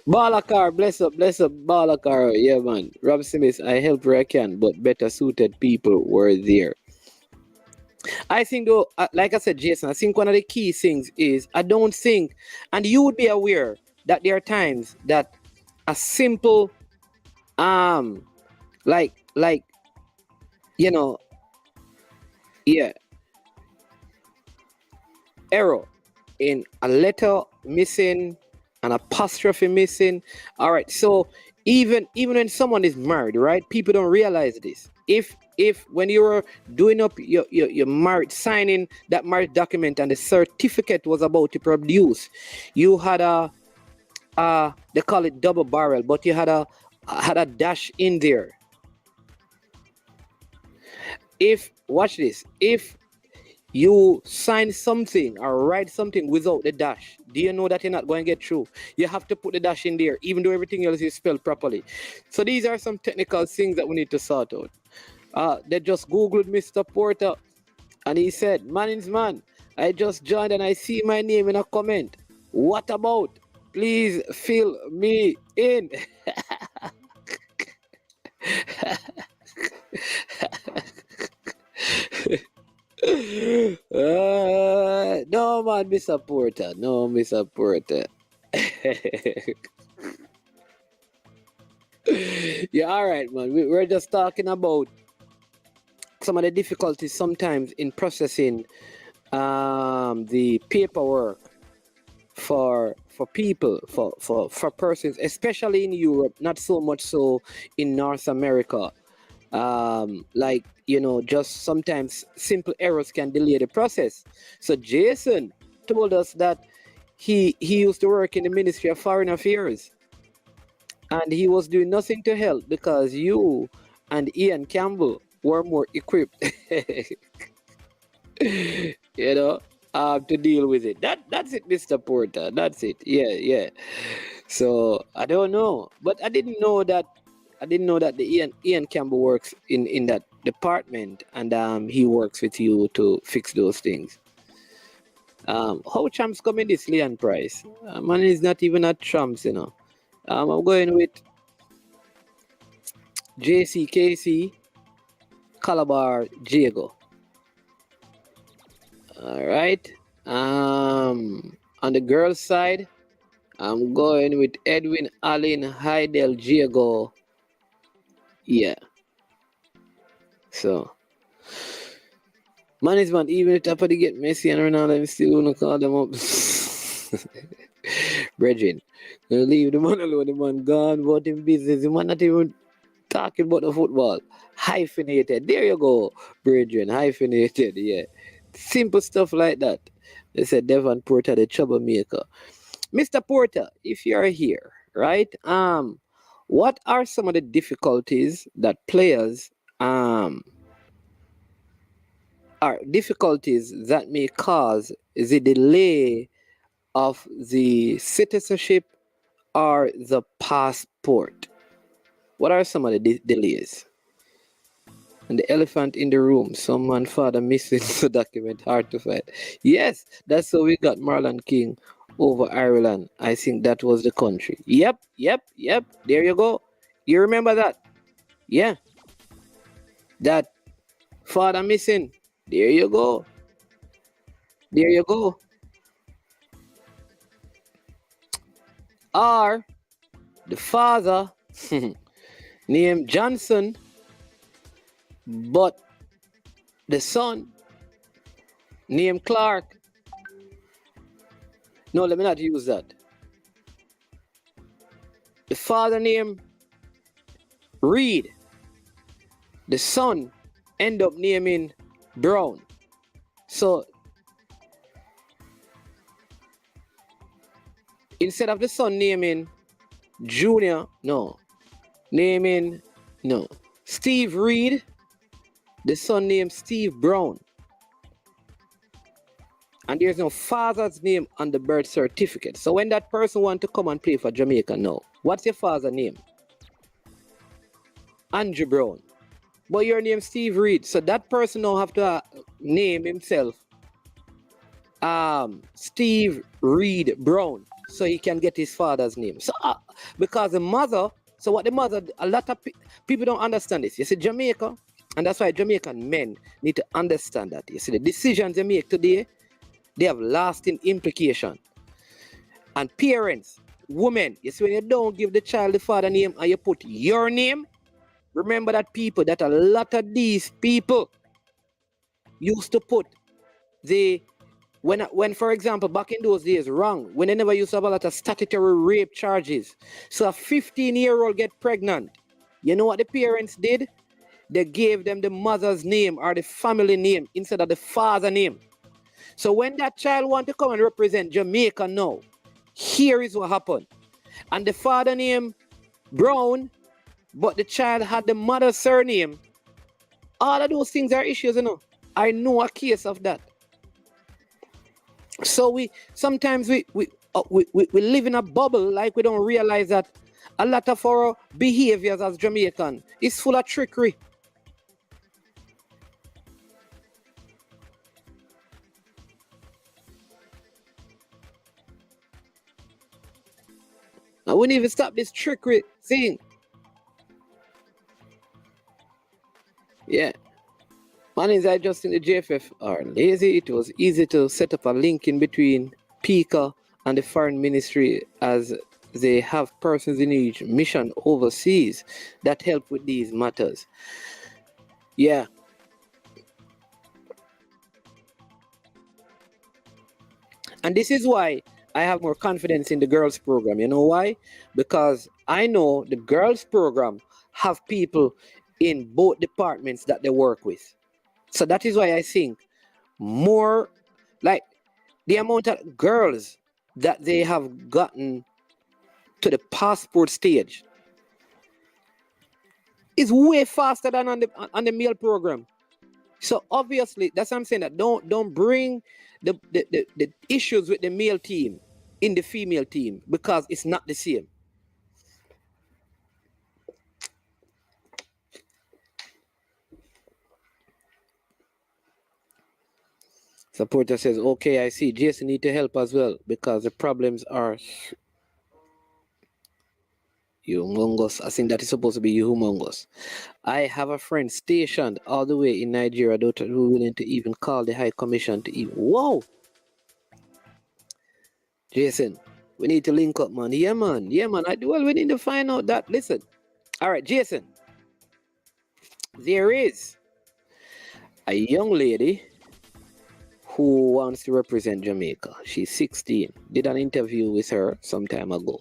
Balakar, bless up, Balakar. Yeah, man. Rob Smith, I help where I can, but better suited people were there. I think, though, like I said, Jason, I think one of the key things is I don't think, and you would be aware that there are times that a simple, like, you know, yeah, error in a letter missing, an apostrophe missing. All right, so even when someone is married, right, people don't realize this. If when you're doing up your marriage, signing that marriage document and the certificate was about to produce, you had they call it double barrel, but you had a dash in there. Watch this, if you sign something or write something without the dash, do you know that you're not going to get through? You have to put the dash in there, even though everything else is spelled properly. So these are some technical things that we need to sort out. They just Googled Mr. Porter and he said, Manning's man, I just joined and I see my name in a comment. What about? Please fill me in. No, man, Mr. Porter. No, Mr. Porter. Yeah, all right, man. We're just talking about some of the difficulties sometimes in processing the paperwork for people, for persons, especially in Europe, not so much so in North America. Like, you know, just sometimes simple errors can delay the process. So Jason told us that he used to work in the Ministry of Foreign Affairs and he was doing nothing to help because you and Ian Campbell were more equipped, you know, to deal with it. That's it, Mr. Porter. That's it. Yeah. So I don't know, but I didn't know that the Ian Campbell works in that department, and he works with you to fix those things. How champs coming this Leon Price? Man is not even at champs, you know. I'm going with JCKC Calabar Diego. All right. On the girls' side, I'm going with Edwin Allen Heidel Diego. Yeah. So, management, even if Tapati get Messi and Ronaldo, I'm still gonna call them up. Brethren, gonna leave the man alone. The man gone about him business. The man not even talking about the football. Hyphenated. There you go, brethren. Hyphenated. Yeah. Simple stuff like that. They said Devon Porter, the troublemaker. Mr. Porter, if you are here, right? What are some of the difficulties that players that may cause the delay of the citizenship or the passport? What are some of the delays? And the elephant in the room, someone father missing the document, hard to find. Yes, that's how we got Marlon King over Ireland. I think that was the country. Yep. There you go. You remember that? Yeah. That father missing. There you go. Or the father named Johnson, but the son named Clark. No, let me not use that. The father named Reed. The son end up naming Brown. So instead of the son naming Junior, Steve Reed, the son named Steve Brown. And there's no father's name on the birth certificate. So when that person wants to come and play for Jamaica now, what's your father's name? Andrew Brown. But your name Steve Reed. So that person now have to name himself Steve Reed Brown, so he can get his father's name. So because the mother, so what the mother, a lot of people don't understand this. You see, Jamaica, and that's why Jamaican men need to understand that. You see, the decisions they make today, they have lasting implication. And parents, women, you see, when you don't give the child the father name and you put your name, remember that a lot of these people used to put when for example, back in those days, when they never used to have a lot of statutory rape charges. So a 15-year-old get pregnant. You know what the parents did? They gave them the mother's name or the family name instead of the father name. So when that child want to come and represent Jamaica now, here is what happened. And the father name Brown, but the child had the mother's surname. All of those things are issues, you know. I know a case of that. So we sometimes we live in a bubble, like we don't realize that a lot of our behaviors as Jamaican is full of trickery. I wouldn't even stop this trickery thing. Yeah. Man is I just in the JFF are lazy. It was easy to set up a link in between PICA and the foreign ministry, as they have persons in each mission overseas that help with these matters. Yeah. And this is why I have more confidence in the girls program. You know why? Because I know the girls program have people in both departments that they work with. So that is why I think more, like, the amount of girls that they have gotten to the passport stage is way faster than on the male program. So obviously, that's what I'm saying, that don't bring the issues with the male team in the female team, because it's not the same. Supporter says, okay, I see. Jason need to help as well, because the problems are humongous. I think that is supposed to be humongous. I have a friend stationed all the way in Nigeria who are willing to even call the High Commission to even. Whoa! Jason, we need to link up, man. Yeah, man. Yeah, man. Well, we need to find out that. Listen. All right, Jason. There is a young lady who wants to represent Jamaica. She's 16. Did an interview with her some time ago.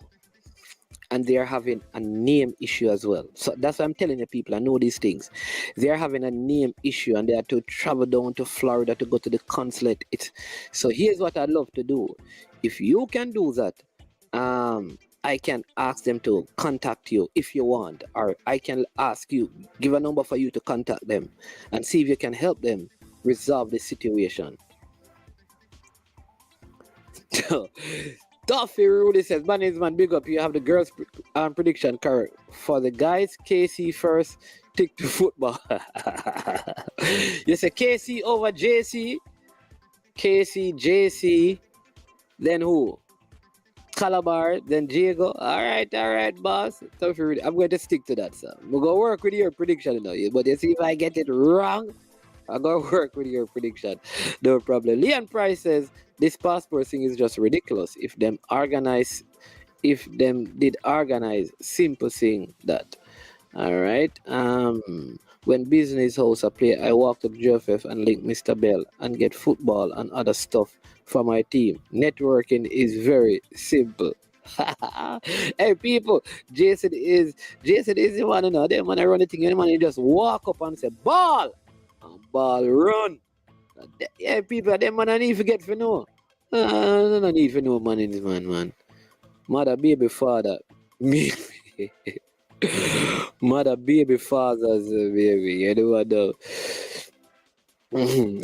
And they're having a name issue as well. So that's why I'm telling the people, I know these things. They're having a name issue and they have to travel down to Florida to go to the consulate. So here's what I'd love to do. If you can do that, I can ask them to contact you if you want, or I can ask you, give a number for you to contact them and see if you can help them resolve the situation. Duffy Rudy says, man, big up. You have the girls' prediction correct. For the guys, KC first, tick to football. You say KC over JC, KC, JC, then who? Calabar, then Diego. All right, boss. Duffy Rudy, I'm going to stick to that, sir. We're going to work with your prediction, but you see, if I get it wrong, I'm going to work with your prediction. No problem. Leon Price says, this passport thing is just ridiculous. If them did organize, simple thing that. All right. When business house I play, I walk up JFF and link Mr. Bell and get football and other stuff for my team. Networking is very simple. Hey people, Jason is the one, Them man I run the thing, any man you just walk up and say ball run. Yeah, people, them man I need to get for know. I don't need to know man in this man. Mother, baby, father. Me. Mother, baby, fathers, baby. You know what though?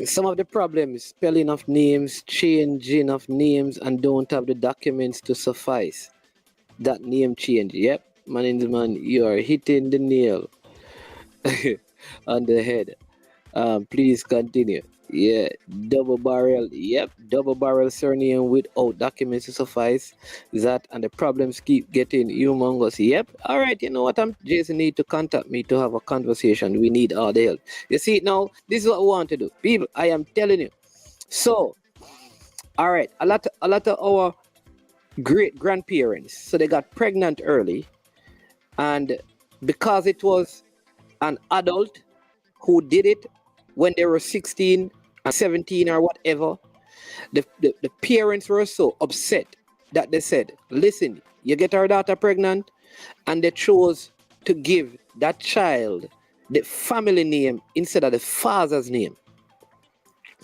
Some of the problems, spelling of names, changing of names, and don't have the documents to suffice that name change. Yep, man, you are hitting the nail on the head. Please continue. Yeah, double barrel. Yep, double barrel surname without documents to suffice that, and the problems keep getting humongous. Yep. All right. You know what? Jason need to contact me to have a conversation. We need all the help. You see now, this is what we want to do, people. I am telling you. So, all right, a lot of our great grandparents, so they got pregnant early, and because it was an adult who did it when they were 16 and 17 or whatever, the parents were so upset that they said, listen, you get our daughter pregnant, and they chose to give that child the family name instead of the father's name.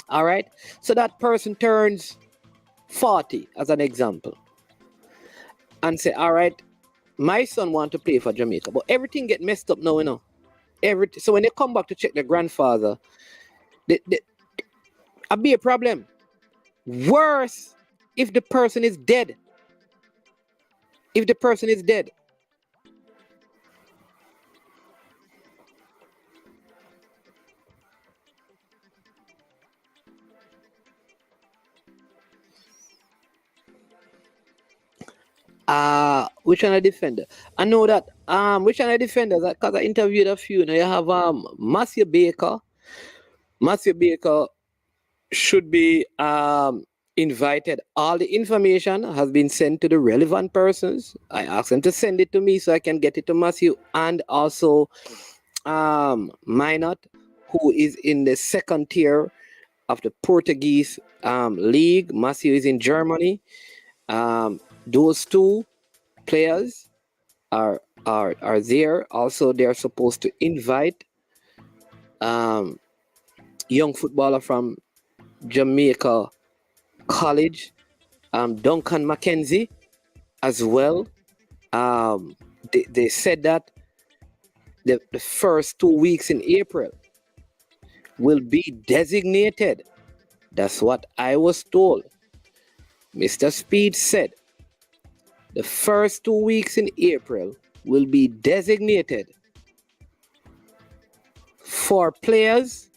All right? So that person turns 40, as an example, and say, all right, my son want to play for Jamaica, but everything get messed up now, So when they come back to check their grandfather, it'll be a problem. Worse if the person is dead. Which one a defender? I know that which one a defender? Because I interviewed a few. Now you have Matthew Baker. Matthew Baker should be invited. All the information has been sent to the relevant persons. I asked them to send it to me so I can get it to Matthew, and also Minot, who is in the second tier of the Portuguese league. Matthew is in Germany. Those two players are there. Also, they are supposed to invite young footballer from Jamaica College, Duncan McKenzie, as well. They said that the first 2 weeks in April will be designated. That's what I was told. Mr. Speed said the first 2 weeks in April will be designated for players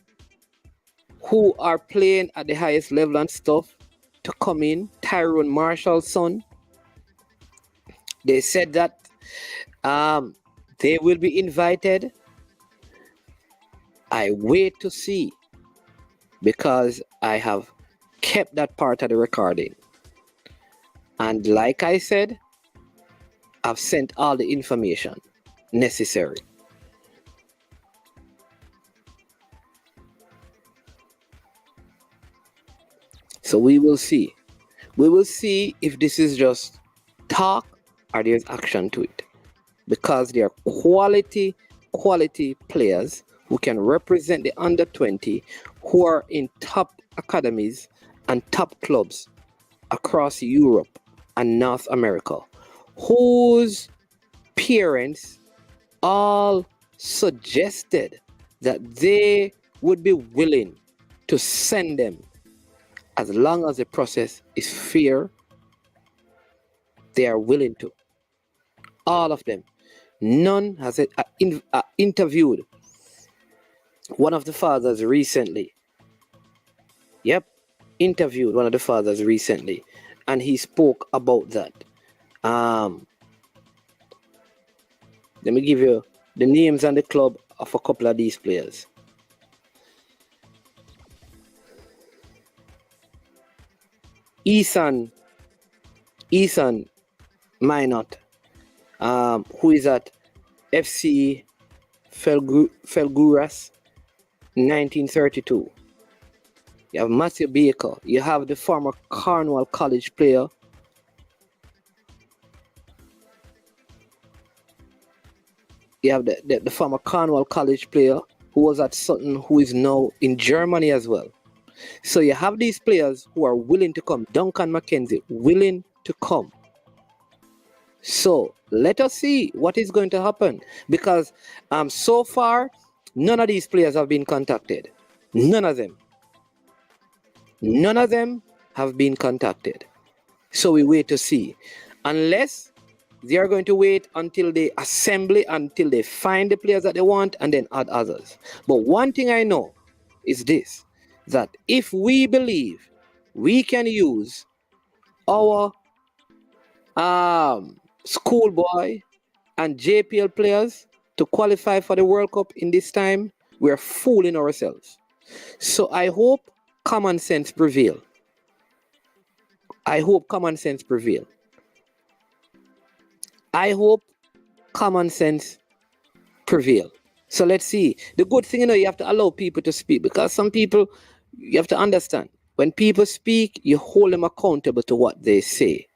who are playing at the highest level and stuff to come in. Tyrone Marshall's son. They said that they will be invited. I wait to see, because I have kept that part of the recording. And like I said, I've sent all the information necessary. So we will see. We will see if this is just talk or there's action to it. Because they are quality players who can represent the under 20, who are in top academies and top clubs across Europe and North America, whose parents all suggested that they would be willing to send them as long as the process is fair. They are willing to. All of them. None has interviewed one of the fathers recently. Yep, interviewed one of the fathers recently, and he spoke about that. Let me give you the names and the club of a couple of these players. Ethan Minot, who is at FC Felguras, 1932. You have Matthew Baker. You have the former Cornwall College player. You have the former Cornwall College player who was at Sutton, who is now in Germany as well. So you have these players who are willing to come. Duncan McKenzie, willing to come. So let us see what is going to happen, because so far none of these players have been contacted. None of them have been contacted. So we wait to see, unless they are going to wait until they assemble, until they find the players that they want and then add others. But one thing I know is this, that if we believe we can use our schoolboy and JPL players to qualify for the World Cup in this time, we're fooling ourselves. So I hope common sense prevail. I hope common sense prevail. I hope common sense prevail. So let's see. The good thing, you have to allow people to speak, because some people, you have to understand, when people speak, you hold them accountable to what they say.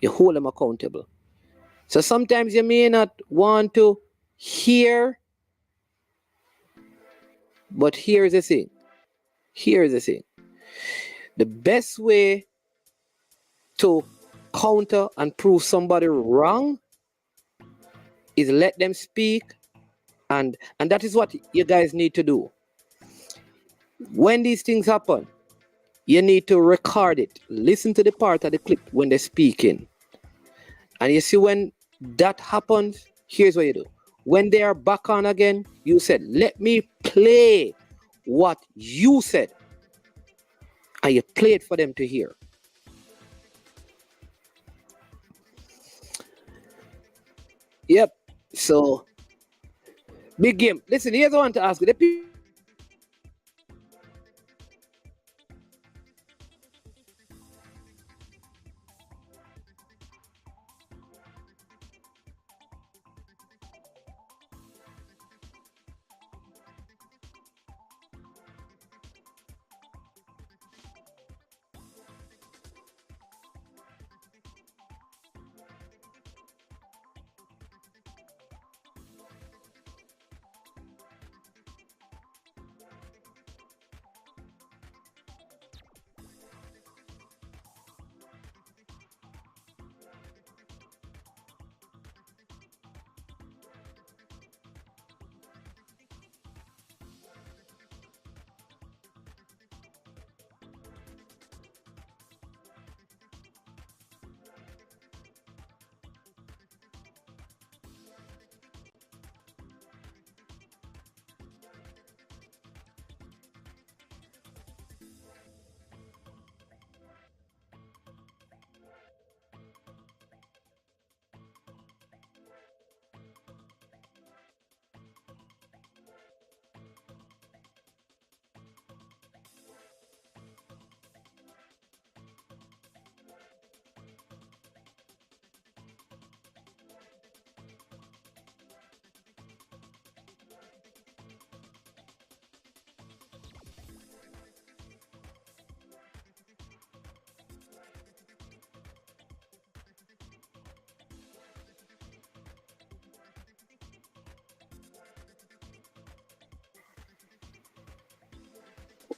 You hold them accountable. So sometimes you may not want to hear, but here's the thing. Here's the thing. The best way to counter and prove somebody wrong is let them speak, and that is what you guys need to do. When these things happen, you need to record it. Listen to the part of the clip when they're speaking. And you see, when that happens, here's what you do. When they are back on again, you said, let me play what you said. And you play it for them to hear. Yep. So big game. Listen, here's what I want to ask you. The people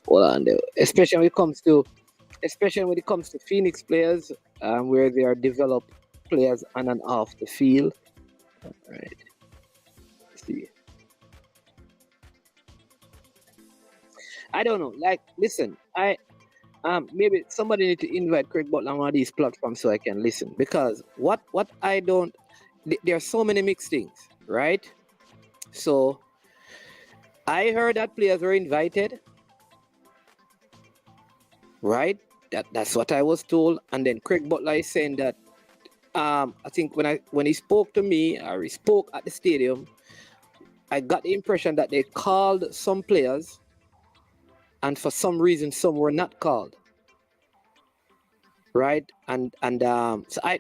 hold on there. Especially when it comes to Phoenix players, where they are developed players on and off the field. Right. See. I don't know. Like, listen, maybe somebody need to invite Craig Butler on one of these platforms so I can listen. Because what I don't there are so many mixed things, right? So I heard that players were invited, right? That's what I was told. And then Craig Butler is saying that I think when he spoke to me or he spoke at the stadium, I got the impression that they called some players and for some reason some were not called. Right? So I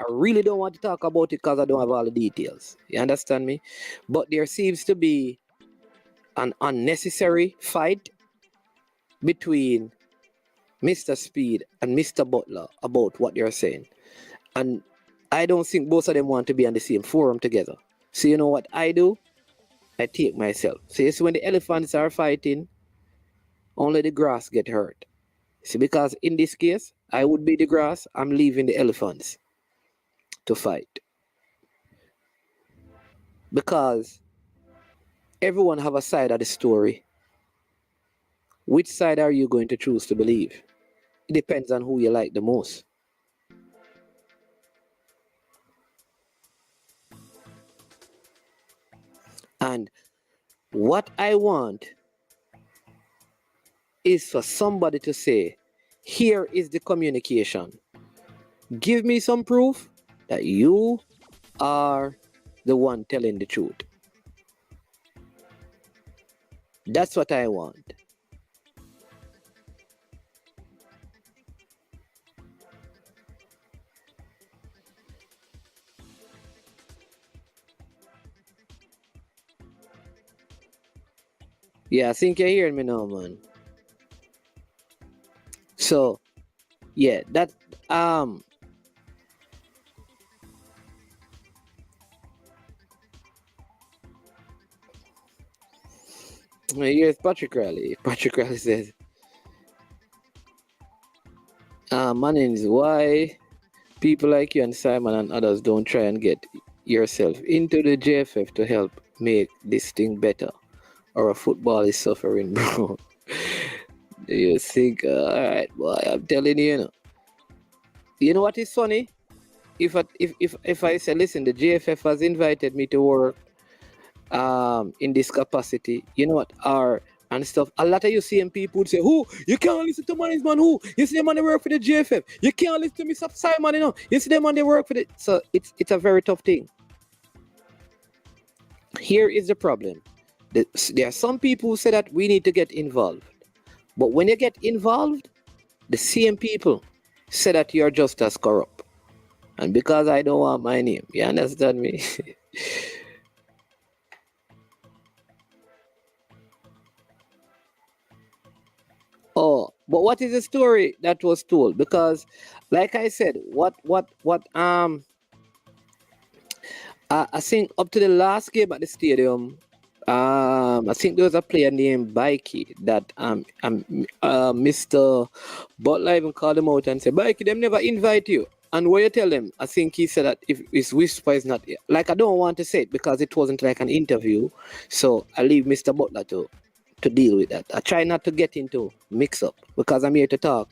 really don't want to talk about it because I don't have all the details. You understand me? But there seems to be an unnecessary fight between Mr. Speed and Mr. Butler about what they're saying. And I don't think both of them want to be on the same forum together. So you know what I do? I take myself. So you see, when the elephants are fighting, only the grass get hurt. See, because in this case, I would be the grass, I'm leaving the elephants to fight. Because everyone have a side of the story. Which side are you going to choose to believe? It depends on who you like the most. And what I want is for somebody to say, here is the communication. Give me some proof that you are the one telling the truth. That's what I want. Yeah, I think you're hearing me now, man. So, yeah, that here's Patrick Riley. Patrick Riley says, my name is why people like you and Simon and others don't try and get yourself into the JFF to help make this thing better. Or a football is suffering, bro. You think, all right, boy, I'm telling you, you know what is funny? If I say, listen, the JFF has invited me to work in this capacity, you know what, and stuff. A lot of you seeing people would say, who? You can't listen to management, who? You see them on they work for the JFF. You can't listen to Mr. Simon, you know. You see them on they work for the... So it's a very tough thing. Here is the problem. There are some people who say that we need to get involved. But when you get involved, the same people say that you're just as corrupt. And because I don't want my name, you understand me? Oh, but what is the story that was told? Because, like I said, I think up to the last game at the stadium, I think there was a player named Bikey that Mr. Butler even called him out and said, Bikey, them never invite you. And what you tell them, I think he said that if his whisper is not like, I don't want to say it because it wasn't like an interview, so I leave Mr. Butler to deal with that. I try not to get into mix up because I'm here to talk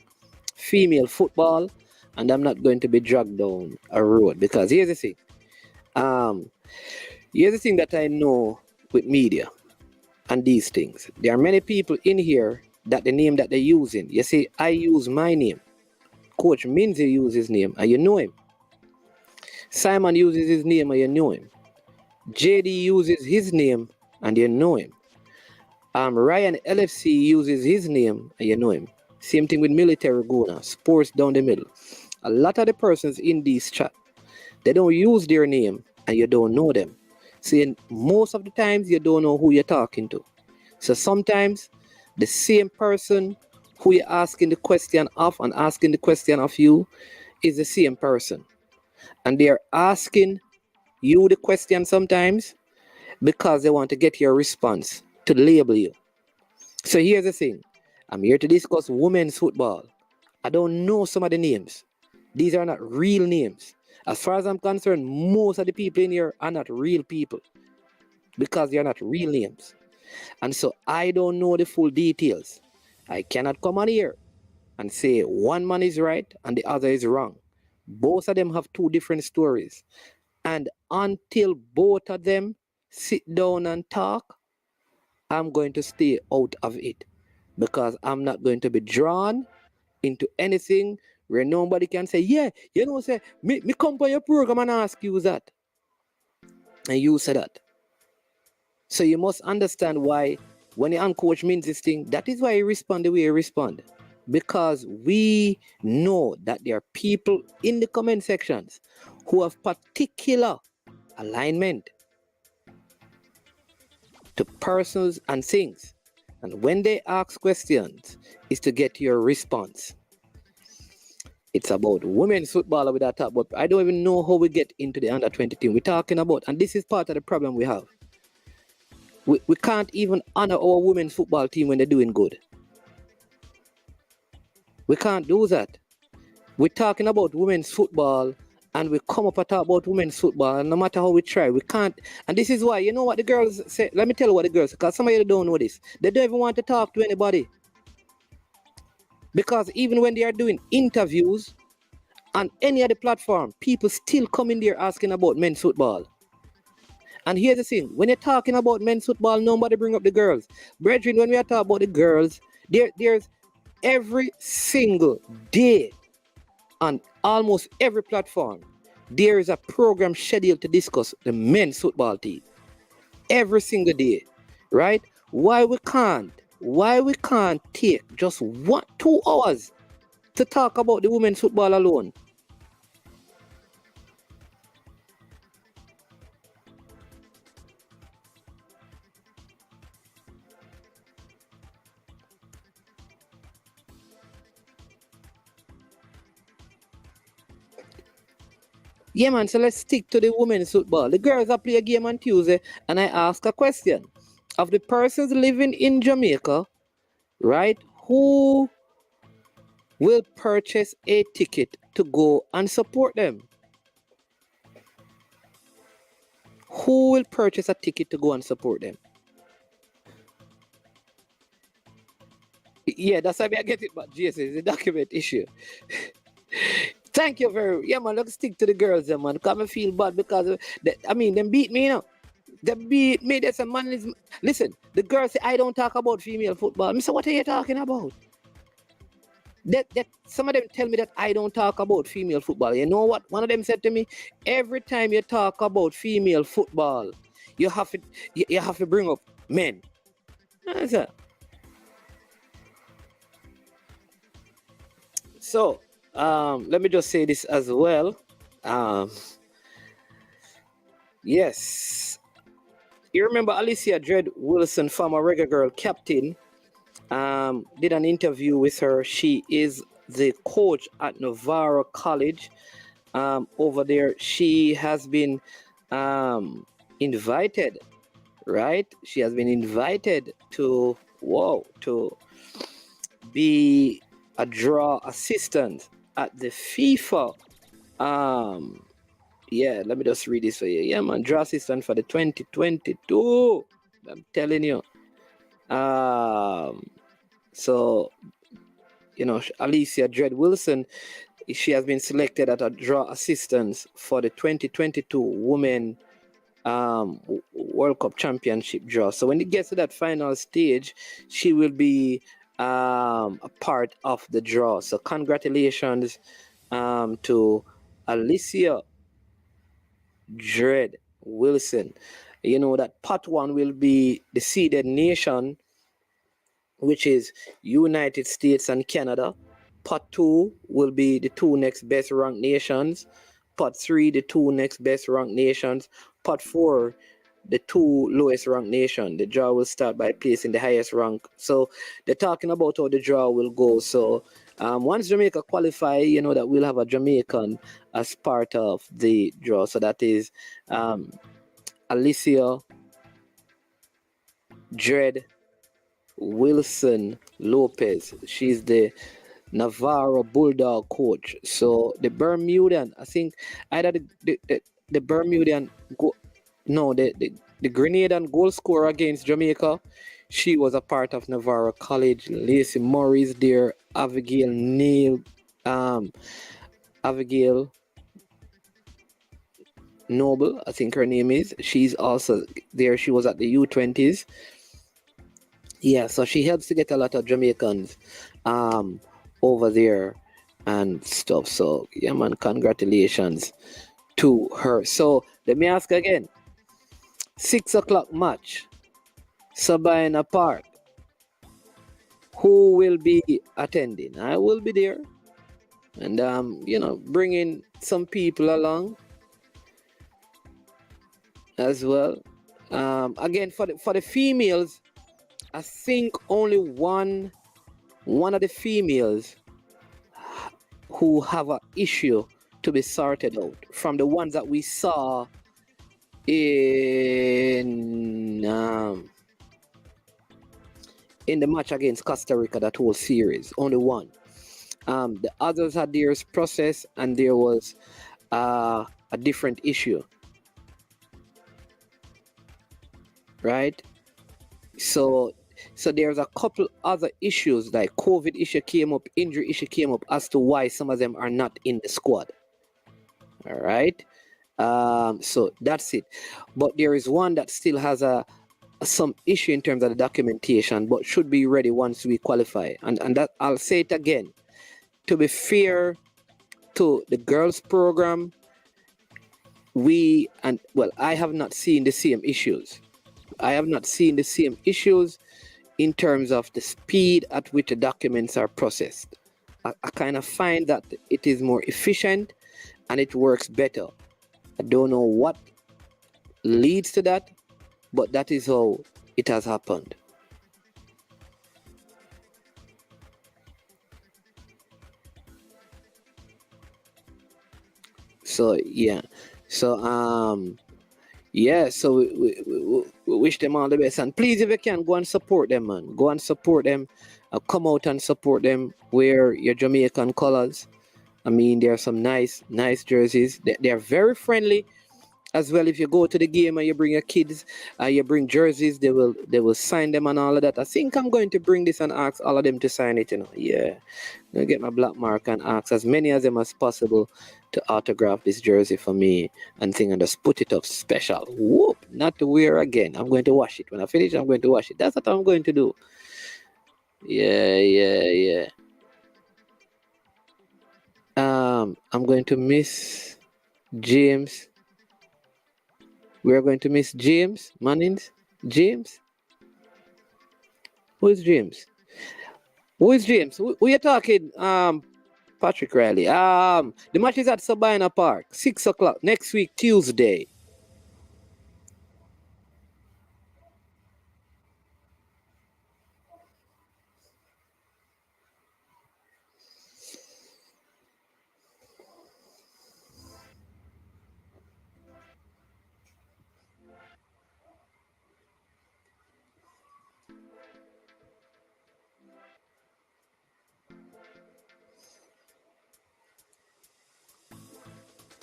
female football, and I'm not going to be dragged down a road. Because here's the thing. Here's the thing that I know with media and these things. There are many people in here that the name that they're using. You see, I use my name. Coach Minzy uses his name, and you know him. Simon uses his name, and you know him. JD uses his name, and you know him. Ryan LFC uses his name, and you know him. Same thing with Military Guna, Sports down the middle. A lot of the persons in this chat, they don't use their name, and you don't know them. See, most of the times, you don't know who you're talking to. So sometimes, the same person who you're asking the question of and asking the question of you is the same person. And they're asking you the question sometimes because they want to get your response to label you. So here's the thing. I'm here to discuss women's football. I don't know some of the names. These are not real names. As far as I'm concerned, most of the people in here are not real people because they are not real names. And so I don't know the full details. I cannot come on here and say one man is right and the other is wrong. Both of them have two different stories. And until both of them sit down and talk, I'm going to stay out of it because I'm not going to be drawn into anything where nobody can say, yeah, say, me come on your program and ask you that. And you say that. So you must understand why when the uncoach means this thing, that is why he respond the way he respond. Because we know that there are people in the comment sections who have particular alignment to persons and things. And when they ask questions, is to get your response. It's about women's football with that talk, but I don't even know how we get into the under 20 team. We're talking about, and this is part of the problem we have. We can't even honor our women's football team when they're doing good. We can't do that. We're talking about women's football and we come up and talk about women's football, and no matter how we try, we can't. And this is why, you know what the girls say? Let me tell you what the girls say, because some of you don't know this. They don't even want to talk to anybody. Because even when they are doing interviews on any other platform, people still come in there asking about men's football. And here's the thing, when you're talking about men's football, nobody bring up the girls. Brethren, when we are talking about the girls, there's every single day on almost every platform, there is a program scheduled to discuss the men's football team. Every single day, right? Why we can't take just 2 hours to talk about the women's football alone? Yeah, man, so let's stick to the women's football. The girls are play a game on Tuesday, and I ask a question. Of the persons living in Jamaica, right, who will purchase a ticket to go and support them? Who will purchase a ticket to go and support them? Yeah, that's how I get it, but GS is a document issue. Thank you very much. Yeah, man, let's stick to the girls, man. Because I feel bad because, them beat me, you know. They beat me. There's a man. Listen, the girls say, I don't talk about female football. I say, what are you talking about? That some of them tell me that I don't talk about female football. You know what? One of them said to me, every time you talk about female football, you have to you have to bring up men. That's it. So let me just say this as well. Yes, you remember Alicia Dread Wilson, former Reggae Girl captain, did an interview with her. She is the coach at Navarro College over there. She has been invited, right? She has been invited to be a draw assistant at the FIFA. Yeah, let me just read this for you. Yeah, man, draw assistant for the 2022. I'm telling you. So, you know, Alicia Dread Wilson, she has been selected as a draw assistant for the 2022 Women World Cup Championship draw. So when it gets to that final stage, she will be a part of the draw. So congratulations to Alicia Dread Wilson. You know that part one will be the seeded nation, which is United States and Canada. Part two will be the two next best ranked nations. Part three, the two next best ranked nations. Part four, the two lowest ranked nations. The draw will start by placing the highest rank. So they're talking about how the draw will go. So once Jamaica qualify, you know that we'll have a Jamaican as part of the draw. So that is Alicia Dread Wilson Lopez. She's the Navarro Bulldog coach. So the Bermudian, I think either the Bermudian the Grenadian goal scorer against Jamaica, she was a part of Navarro College. Lacey Morris there, Abigail Noble, I think her name is. She's also there. She was at the U20s. Yeah, so she helps to get a lot of Jamaicans over there and stuff. So yeah, man, congratulations to her. So let me ask again. 6 o'clock match, Sabina Park. Who will be attending? I will be there, and you know, bringing some people along as well. Again, for the females, I think only one of the females who have an issue to be sorted out from the ones that we saw in the match against Costa Rica, that whole series. Only one. The others had theirs processed, and there was a different issue, right? So there's a couple other issues, like COVID issue came up, injury issue came up, as to why some of them are not in the squad. All right. So that's it. But there is one that still has some issue in terms of the documentation, but should be ready once we qualify. And that, I'll say it again, to be fair to the girls program, I have not seen the same issues. I have not seen the same issues in terms of the speed at which the documents are processed. I kind of find that it is more efficient and it works better. I don't know what leads to that, but that is how it has happened. So yeah, so so we wish them all the best, and please, if you can, go and support them, man. Go and support them. Come out and support them. Wear your Jamaican colors. I mean, there are some nice jerseys. They are very friendly as well. If you go to the game and you bring your kids, you bring jerseys, they will sign them and all of that. I think I'm going to bring this and ask all of them to sign it, you know. Yeah, I'm gonna get my black mark and ask as many of them as possible to autograph this jersey for me and just put it up special. Whoop, not to wear again. I'm going to wash it. When I finish, I'm going to wash it. That's what I'm going to do. Yeah. I'm going to miss James We are going to miss James Mannings. James? Who is James? Who is James? Who you talking? Patrick Riley. The match is at Sabina Park, 6 o'clock next week, Tuesday.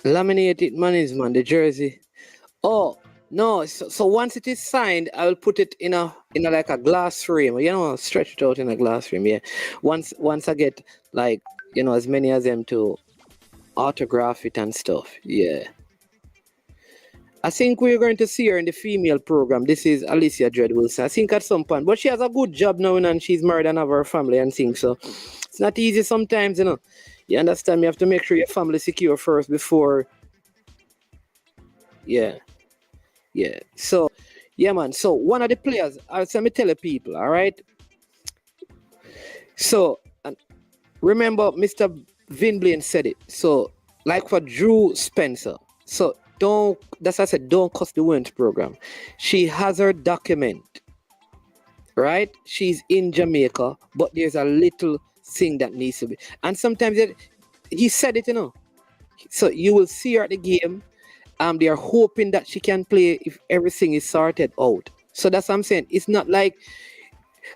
Laminated Mannings, man, the jersey. Oh no! So once it is signed, I will put it in a like a glass frame. You know, stretch it out in a glass frame. Yeah. Once I get like as many as them to autograph it and stuff. Yeah. I think we're going to see her in the female program. This is Alicia Dread Wilson. I think at some point, but she has a good job now and she's married and have her family and things. So it's not easy sometimes. You understand? You have to make sure your family secure first before. Yeah. Yeah. So, yeah, man. So one of the players, let me tell you people, all right? So, remember Mr. Vin Blaine said it. So, like for Drew Spencer. So, that's why I said, don't cuss the women's program. She has her document, right? She's in Jamaica, but there's a little thing that needs to be. And sometimes he said it, So, you will see her at the game. They are hoping that she can play if everything is sorted out. So that's what I'm saying. It's not like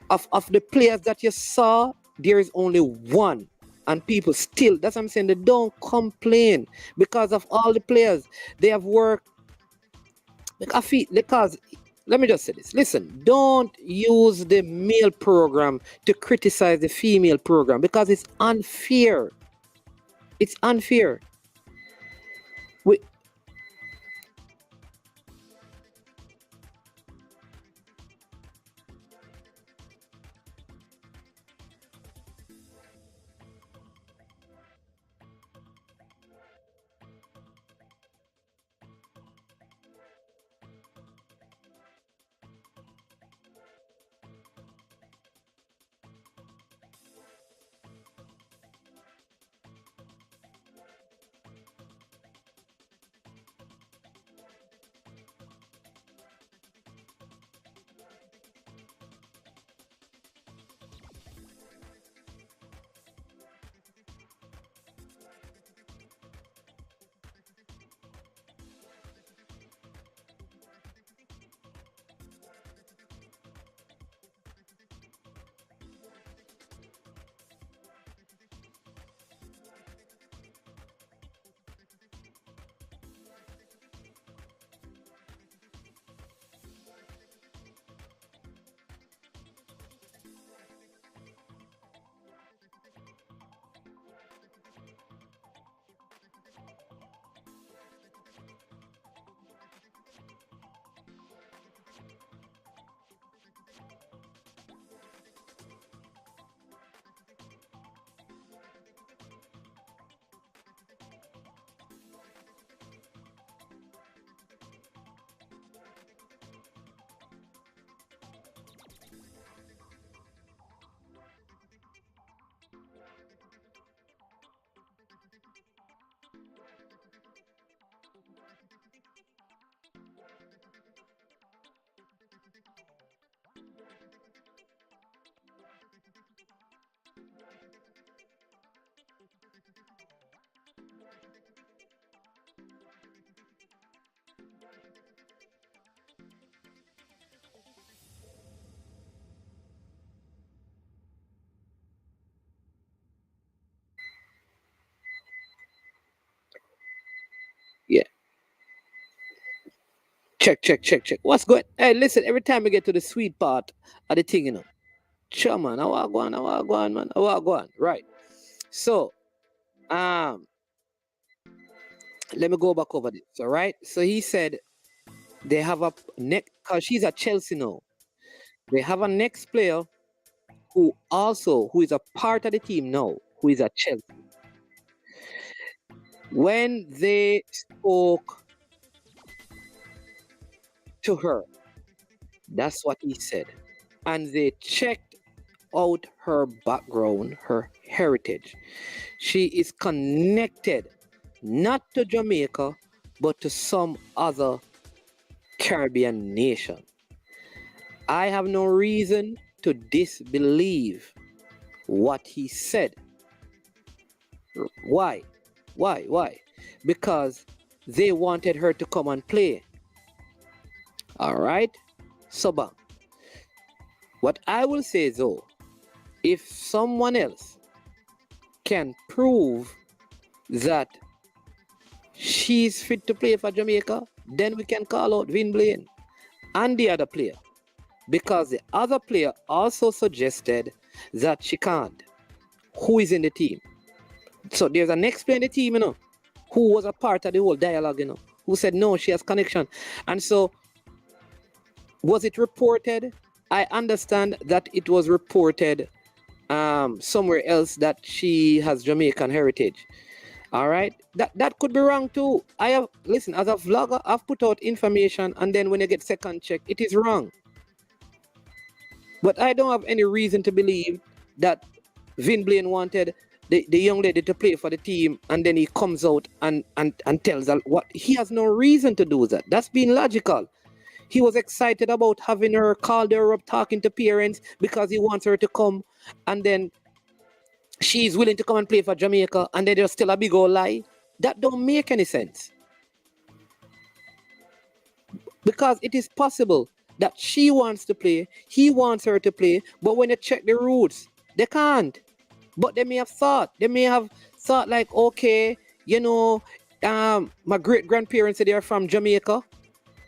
of the players that you saw, there is only one. And people still, that's what I'm saying, they don't complain because of all the players. They have worked. Because, let me just say this. Listen, don't use the male program to criticize the female program because it's unfair. It's unfair. Yeah. Check. What's good? Hey, listen, every time we get to the sweet part of the thing, sure, man, I want to go on, man. I want to go on. Right. So, let me go back over this. All right. So he said they have a next, because she's at Chelsea now. They have a next player who is a part of the team now, who is at Chelsea. When they spoke to her. That's what he said. And they checked out her background, her heritage. She is connected not to Jamaica, but to some other Caribbean nation. I have no reason to disbelieve what he said. Why? Why? Because they wanted her to come and play. All right? So, what I will say though, if someone else can prove that she's fit to play for Jamaica, then we can call out Vin Blaine and the other player. Because the other player also suggested that she can't. Who is in the team? So there's an next player in the team, who was a part of the whole dialogue, who said no, she has connection. And so, was it reported? I understand that it was reported somewhere else that she has Jamaican heritage. All right, that could be wrong too. Listen, as a vlogger, I've put out information, and then when you get second check, it is wrong. But I don't have any reason to believe that Vin Blaine wanted the young lady to play for the team, and then he comes out and tells her what he has no reason to do that. That's being logical. He was excited about having her, called her up, talking to parents because he wants her to come, and then she's willing to come and play for Jamaica, and then there's still a big old lie. That don't make any sense. Because it is possible that she wants to play, he wants her to play, but when you check the roots, they can't. But they may have thought like, okay, my great-grandparents, they are from Jamaica,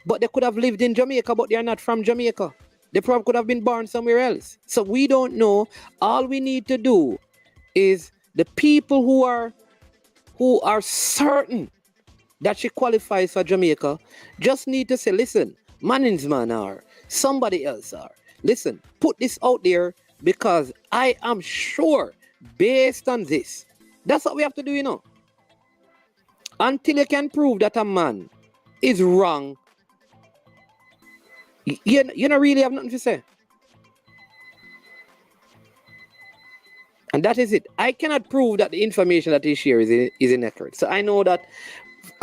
but they could have lived in Jamaica, but they are not from Jamaica. They probably could have been born somewhere else. So we don't know. All we need to do is the people who are certain that she qualifies for Jamaica just need to say, listen, Manningsman or somebody else are. Listen, put this out there because I am sure based on this. That's what we have to do, Until you can prove that a man is wrong, you don't really have nothing to say. And that is it. I cannot prove that the information that he shares is inaccurate. So I know that,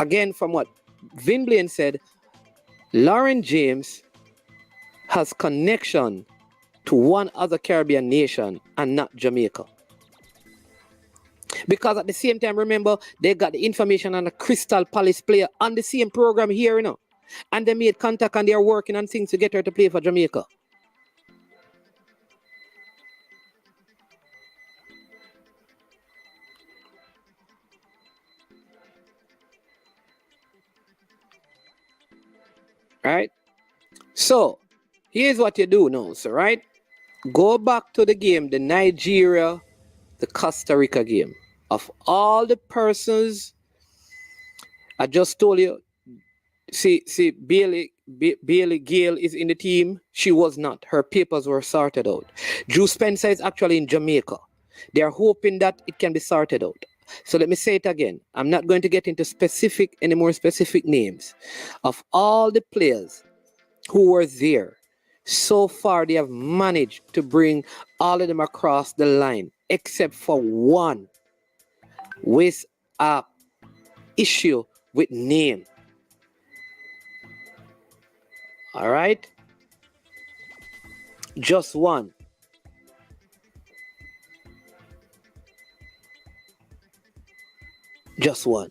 again, from what Vin Blaine said, Lauren James has connection to one other Caribbean nation and not Jamaica. Because at the same time, remember, they got the information on a Crystal Palace player on the same program here, and they made contact and they're working on things to get her to play for Jamaica. Right? So, here's what you do now, so right? Go back to the game, the Nigeria, the Costa Rica game. Of all the persons, I just told you, see, Bailey Gale is in the team. She was not. Her papers were sorted out. Drew Spencer is actually in Jamaica. They're hoping that it can be sorted out. So let me say it again. I'm not going to get into any more specific names. Of all the players who were there, so far they have managed to bring all of them across the line, except for one with a issue with name. All right? Just one. Just one.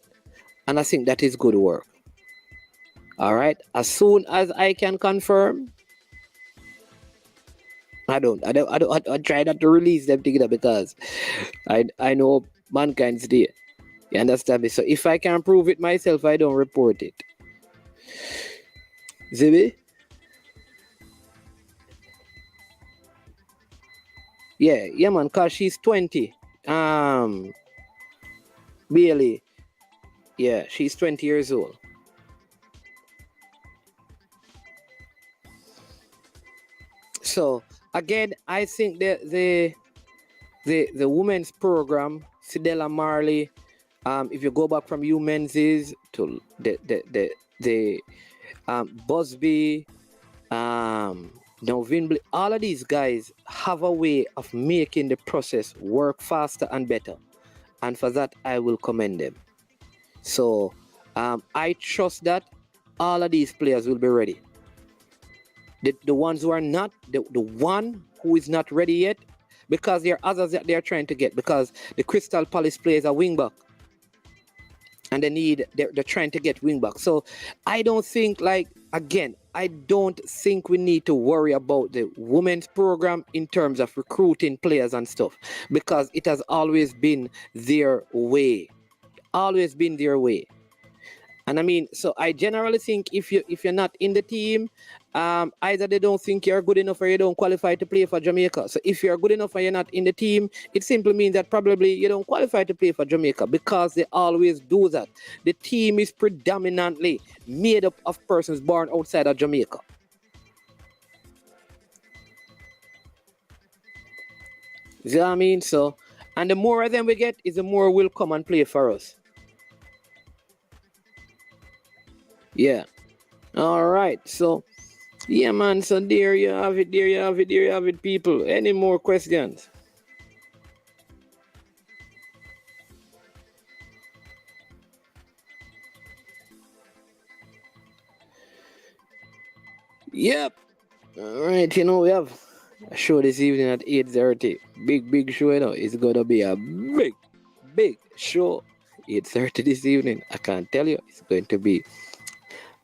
And I think that is good work. All right? As soon as I can confirm, I try not to release them together because I know mankind's there. You understand me? So if I can prove it myself, I don't report it. Zibi? Yeah, man, cause she's 20. Bailey. Yeah, she's 20 years old. So again, I think the women's program, Sidella Marley, if you go back from Men's to the Busby, Novinbly, all of these guys have a way of making the process work faster and better. And for that, I will commend them. So I trust that all of these players will be ready. The ones who are not, the one who is not ready yet, because there are others that they are trying to get, because the Crystal Palace players are wing back. And they're trying to get wing back. So I don't think, I don't think we need to worry about the women's program in terms of recruiting players and stuff, because it has always been their way. Always been their way. And I mean, so I generally think if you're not in the team, either they don't think you're good enough or you don't qualify to play for Jamaica. So if you're good enough and you're not in the team, it simply means that probably you don't qualify to play for Jamaica, because they always do that. The team is predominantly made up of persons born outside of Jamaica. You see what I mean? So, and the more of them we get, is the more will come and play for us. Yeah. All right. So, yeah, man. So there you have it, people. Any more questions? Yep. All right. We have a show this evening at 8:30. Big show, It's gonna be a big show. 8:30 this evening. I can't tell you. It's going to be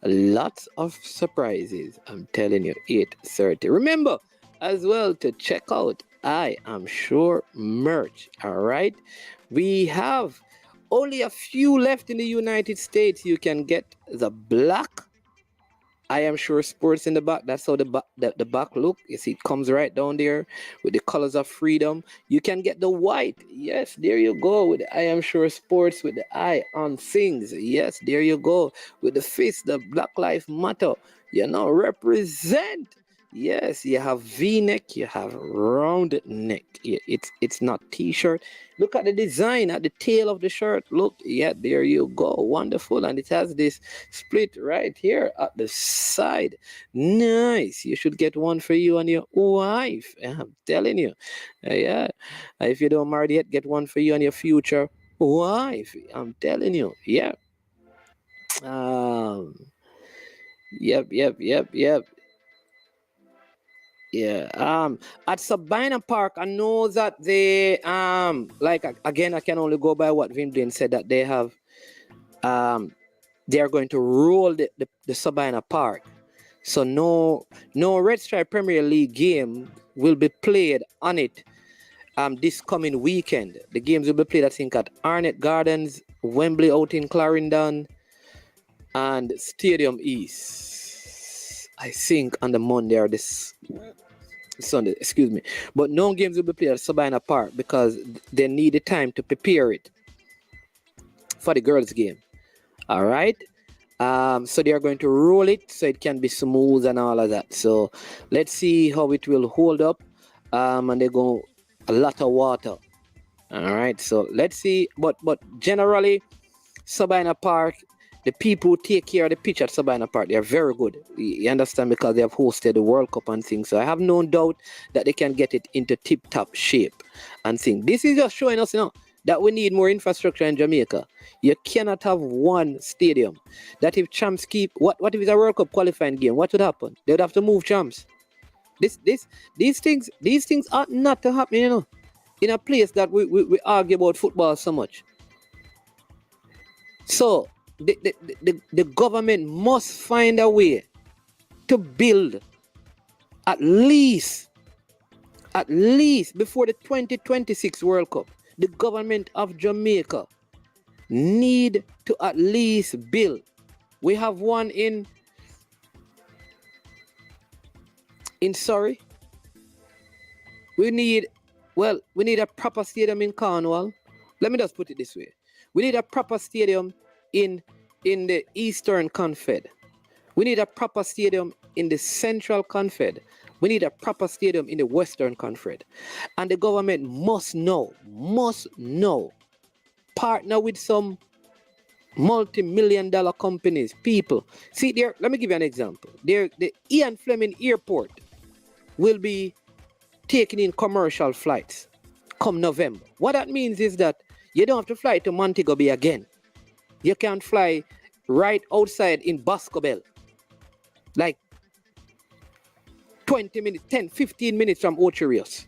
lots of surprises. I'm telling you, 8:30. Remember as well to check out I Am Sure merch. All right. We have only a few left in the United States. You can get the black I Am Sure Sports in the back. That's how the back look. You see, it comes right down there with the colors of freedom. You can get the white. Yes, there you go, with the I Am Sure Sports with the eye on things. Yes, there you go, with the fist, the Black Lives Matter. Represent. Yes, you have V-neck, you have round neck. It's not t-shirt. Look at the design at the tail of the shirt. Look, yeah, there you go. Wonderful. And it has this split right here at the side. Nice. You should get one for you and your wife. I'm telling you. Yeah. If you don't marry yet, get one for you and your future wife. I'm telling you. Yeah. Yep. Yeah. At Sabina Park, I know that they again, I can only go by what Vimdin said, that they have they are going to roll the Sabina Park. So no Red Stripe Premier League game will be played on it this coming weekend. The games will be played, I think, at Arnett Gardens, Wembley out in Clarendon, and Stadium East, I think, on the Monday or this Sunday, excuse me. But no games will be played at Sabina Park because they need the time to prepare it for the girls' game. All right. So they are going to roll it so it can be smooth and all of that. So let's see how it will hold up. And they go a lot of water. All right. So let's see. But generally, Sabina Park, the people who take care of the pitch at Sabina Park, they are very good. You understand? Because they have hosted the World Cup and things. So I have no doubt that they can get it into tip-top shape and things. This is just showing us, that we need more infrastructure in Jamaica. You cannot have one stadium. That if champs keep, what if it's a World Cup qualifying game? What would happen? They would have to move champs. These things ought not to happen, in a place that we argue about football so much. So the government must find a way to build at least before the 2026 World Cup. The government of Jamaica need to at least build. We have one in Surrey. We need a proper stadium in Cornwall. Let me just put it this way. We need a proper stadium in the Eastern Confed. We need a proper stadium in the Central Confed. We need a proper stadium in the Western Confed. And the government must know, partner with some multi-million-dollar companies, people. See there, let me give you an example. There, the Ian Fleming Airport will be taking in commercial flights come November. What that means is that you don't have to fly to Montego Bay again. You can fly right outside in Boscobel, like 20 minutes, 10, 15 minutes from Ocho Rios.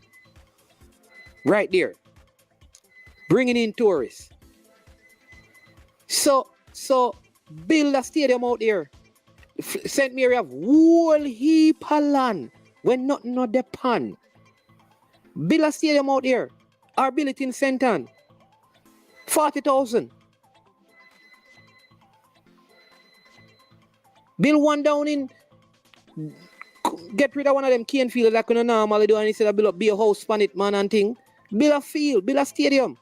Right there. Bringing in tourists. So build a stadium out there. St. Mary have whole heap of land when nothing not the pan. Build a stadium out there. Or build it in St. Ann. 40,000. Build one down in, get rid of one of them cane fields like we normally do, and instead of build a house on it, man, and thing. Build a field, build a stadium.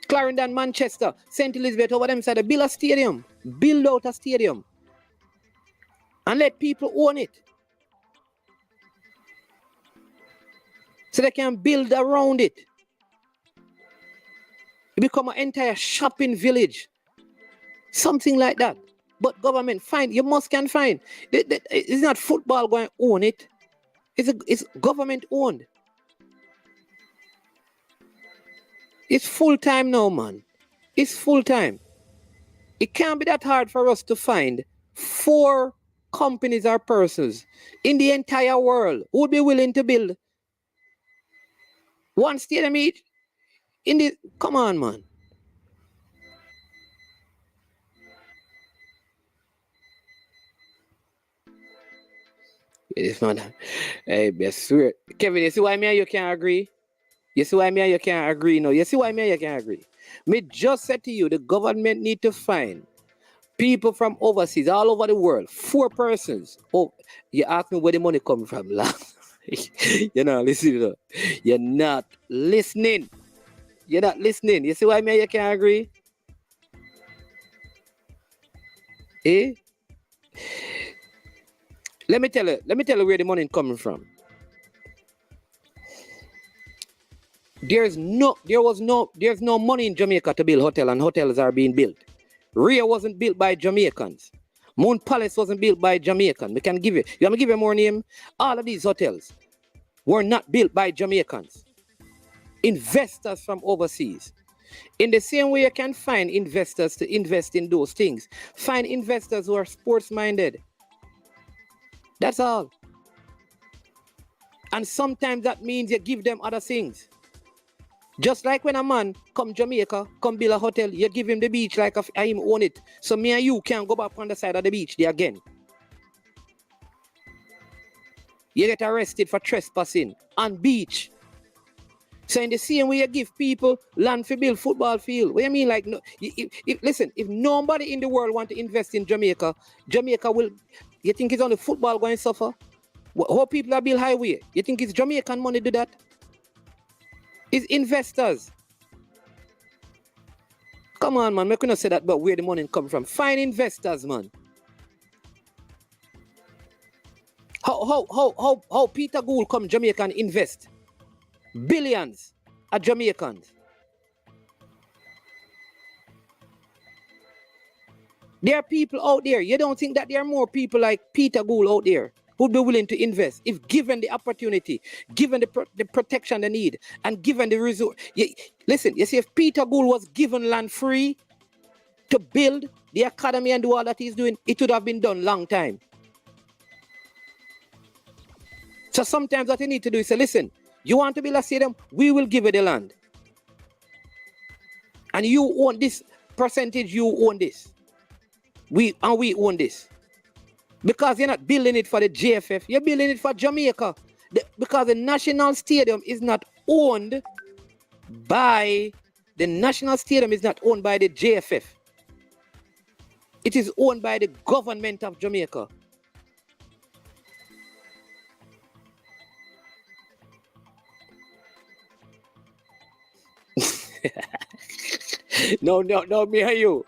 Clarendon, Manchester, St. Elizabeth, over them side, build a stadium. Build out a stadium. And let people own it. So they can build around it. It become an entire shopping village. Something like that. But government, find, you must can find. It's not football going to own it. It's government owned. It's full time now, man. It's full time. It can't be that hard for us to find 4 companies or persons in the entire world who would be willing to build one stadium each. Come on, man. This man, hey, I swear. Kevin, you see why me and you can't agree? You see why me and you can't agree now? You see why me and you can't agree? Me just said to you, the government need to find people from overseas, all over the world, 4 persons. Oh, you ask me where the money coming from, last. You're not listening. You're not listening. You're not listening. You see why me and you can't agree? Eh? Let me tell you where the money is coming from. There's no money in Jamaica to build hotel, and hotels are being built. Rio wasn't built by Jamaicans. Moon Palace wasn't built by Jamaicans. We can give you. You want me to give you more name? All of these hotels were not built by Jamaicans. Investors from overseas. In the same way you can find investors to invest in those things. Find investors who are sports-minded. That's all. And sometimes that means you give them other things. Just like when a man come Jamaica, come build a hotel, you give him the beach like if him own it. So me and you can't go back on the side of the beach there again. You get arrested for trespassing on beach. So in the same way you give people land to build football field. What do you mean? Like, no, listen, if nobody in the world want to invest in Jamaica, Jamaica will, you think it's only football going to suffer? How people are build highway? You think it's Jamaican money do that? It's investors. Come on, man. I couldn't say that about where the money come from. Find investors, man. How Peter Gould come Jamaica and invest billions at Jamaicans? There are people out there. You don't think that there are more people like Peter Gould out there who'd be willing to invest if given the opportunity, given the protection they need, and given the result. Listen, you see, if Peter Gould was given land free to build the academy and do all that he's doing, it would have been done long time. So sometimes what you need to do is say, listen, you want to build a stadium, we will give you the land. And you own this percentage, you own this. We own this. Because you're not building it for the JFF, you're building it for Jamaica. Because the national stadium is not owned by the JFF. It is owned by the government of Jamaica. No, me and you.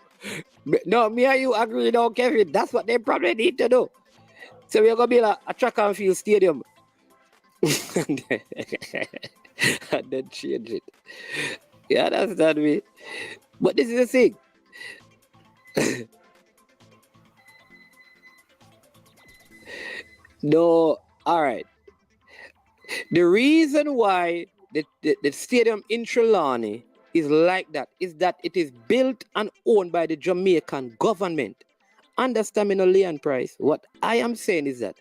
No, me and you agree now, Kevin. That's what they probably need to do. So we're going to build a track and field stadium. And then change it. You understand me? But this is the thing. No, all right. The reason why the stadium in Trelawney is like that is that it is built and owned by the Jamaican government. Understand me, no land price. What I am saying is that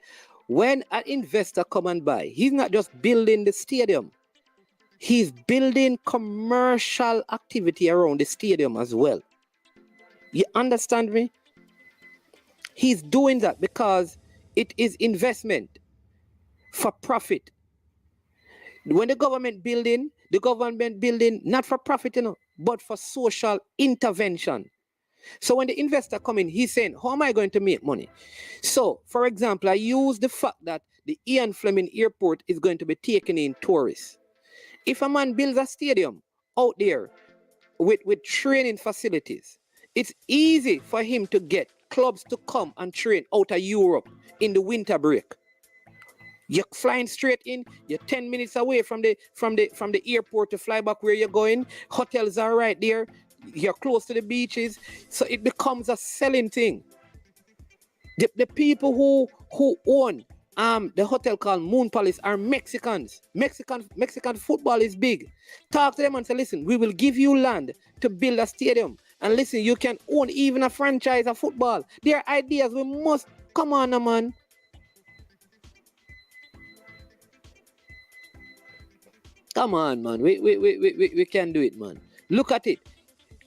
when an investor come and buy, he's not just building the stadium. He's building commercial activity around the stadium as well. You understand me? He's doing that because it is investment for profit. When the government building not for profit, but for social intervention. So when the investor come in, he's saying, how am I going to make money? So, for example, I use the fact that the Ian Fleming Airport is going to be taking in tourists. If a man builds a stadium out there with training facilities, it's easy for him to get clubs to come and train out of Europe in the winter break. You're flying straight in, you're 10 minutes away from the airport to fly back where you're going. Hotels are right there. You're close to the beaches. So it becomes a selling thing. The people who own the hotel called Moon Palace are Mexicans. Mexican football is big. Talk to them and say, listen, we will give you land to build a stadium. And listen, you can own even a franchise of football. There are ideas we must come on, man. Come on, man. We can do it, man. Look at it.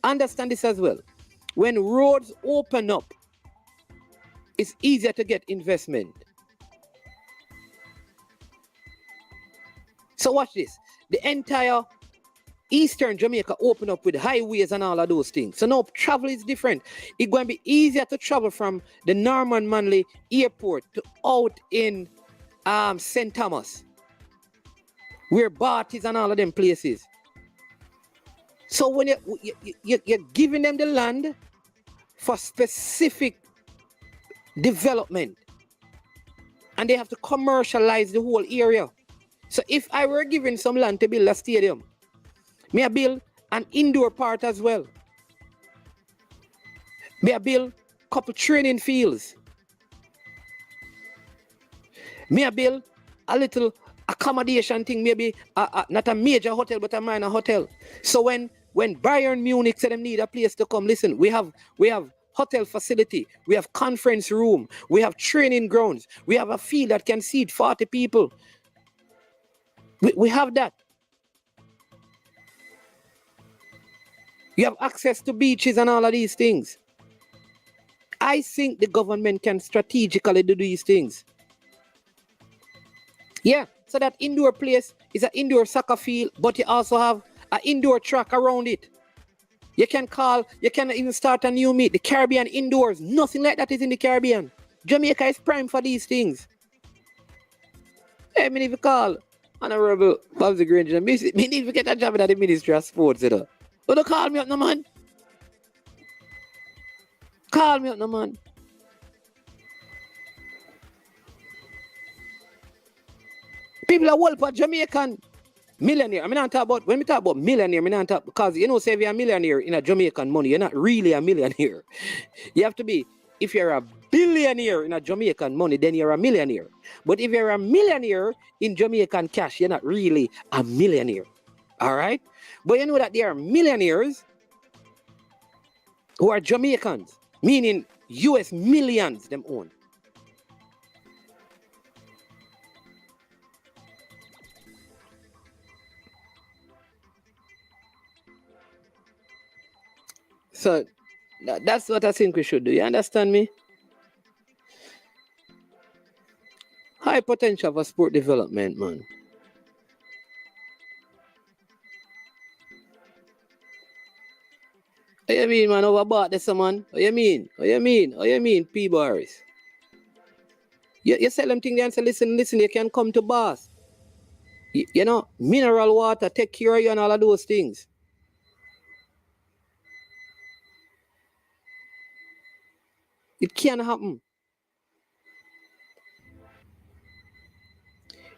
Understand this as well. When roads open up, it's easier to get investment. So watch this. The entire Eastern Jamaica open up with highways and all of those things. So now travel is different. It's going to be easier to travel from the Norman Manley Airport to out in St. Thomas, where Bart is and all of them places. So when you're giving them the land for specific development, and they have to commercialize the whole area. So if I were given some land to build a stadium, may I build an indoor part as well. May I build a couple training fields. May I build a little accommodation thing, maybe not a major hotel, but a minor hotel. So when Bayern Munich said they need a place to come, listen, we have hotel facility, we have conference room, we have training grounds, we have a field that can seat 40 people. We have that. You have access to beaches and all of these things. I think the government can strategically do these things. Yeah, so that indoor place is an indoor soccer field, but you also have an indoor track around it. You can even start a new meet. The Caribbean indoors, nothing like that is in the Caribbean. Jamaica is prime for these things. Hey, me need to call Honorable Babsy Granger. Me need to get a job at the Ministry of Sports, But don't call me up, no man. Call me up, no man. People are well for Jamaican millionaire. I mean, when we talk about millionaire, I mean, because say if you're a millionaire in a Jamaican money, you're not really a millionaire. You have to be, if you're a billionaire in a Jamaican money, then you're a millionaire. But if you're a millionaire in Jamaican cash, you're not really a millionaire. All right? But you know that there are millionaires who are Jamaicans, meaning US millions them own. So that's what I think we should do. You understand me? High potential for sport development, man. What you mean, man? Overbought this, man? What you mean? What you mean, P bars? You sell them things there and say, listen, you can come to bars. You know, mineral water, take care of you and all of those things. It can happen.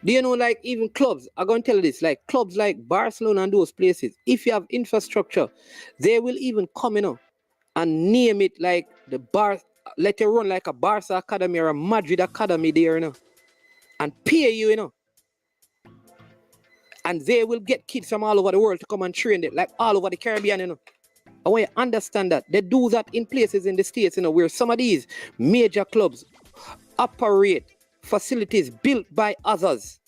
Do you know, like, even clubs, I'm going to tell you this, like clubs like Barcelona and those places, if you have infrastructure, they will even come, and name it like the bar, let you run like a Barca Academy or a Madrid Academy there, and pay you, and they will get kids from all over the world to come and train it, like all over the Caribbean, I want you to understand that. They do that in places in the States, where some of these major clubs operate facilities built by others,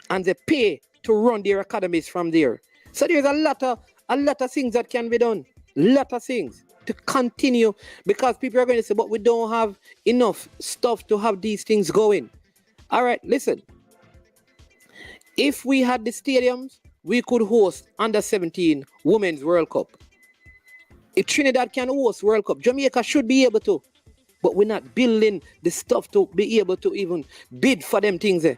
and they pay to run their academies from there. So there's a lot of things that can be done. Lot of things to continue, because people are going to say, but we don't have enough stuff to have these things going. All right, listen. If we had the stadiums, we could host under 17 Women's World Cup. If Trinidad can host World Cup, Jamaica should be able to. But we're not building the stuff to be able to even bid for them things there.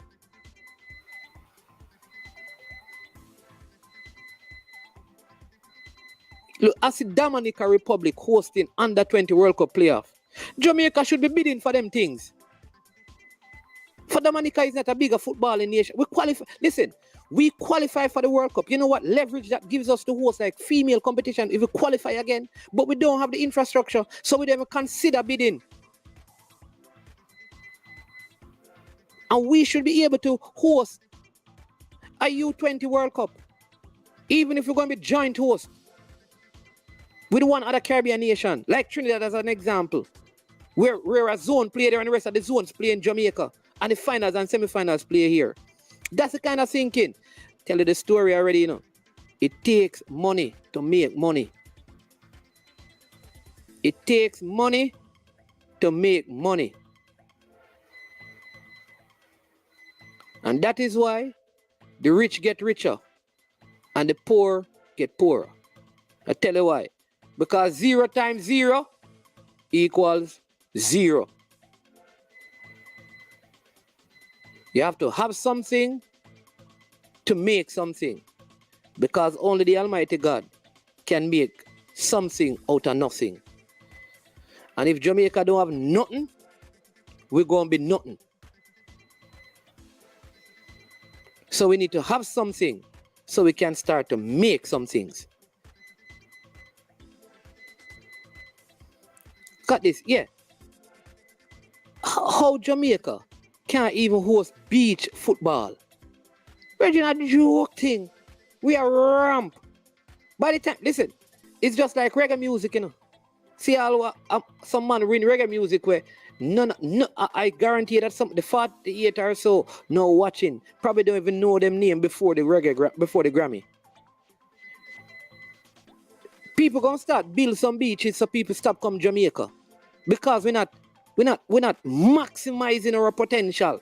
Look, I see Dominican Republic hosting under 20 World Cup playoff. Jamaica should be bidding for them things. For Dominica is not a bigger footballing nation. We qualify. Listen, we qualify for the World Cup. You know what leverage that gives us to host like female competition if we qualify again? But we don't have the infrastructure, so we don't even consider bidding. And we should be able to host a U20 World Cup, even if we're going to be joint host with one other Caribbean nation, like Trinidad as an example, where a zone play there and the rest of the zones play in Jamaica, and the finals and semi-finals play here. That's the kind of thinking. Tell you the story already, It takes money to make money. It takes money to make money. And that is why the rich get richer and the poor get poorer. I tell you why. Because 0 times 0 equals 0. You have to have something to make something. Because only the Almighty God can make something out of nothing. And if Jamaica don't have nothing, we're going to be nothing. So we need to have something so we can start to make some things. Got this, yeah. How Jamaica can't even host beach football? Virgin, a joke thing. We are ramp. By the time, listen, it's just like reggae music, See how some man win reggae music where I guarantee that the 48 or so now watching probably don't even know them name before the Grammy. People gonna start build some beaches so people stop come Jamaica, because we're not maximizing our potential.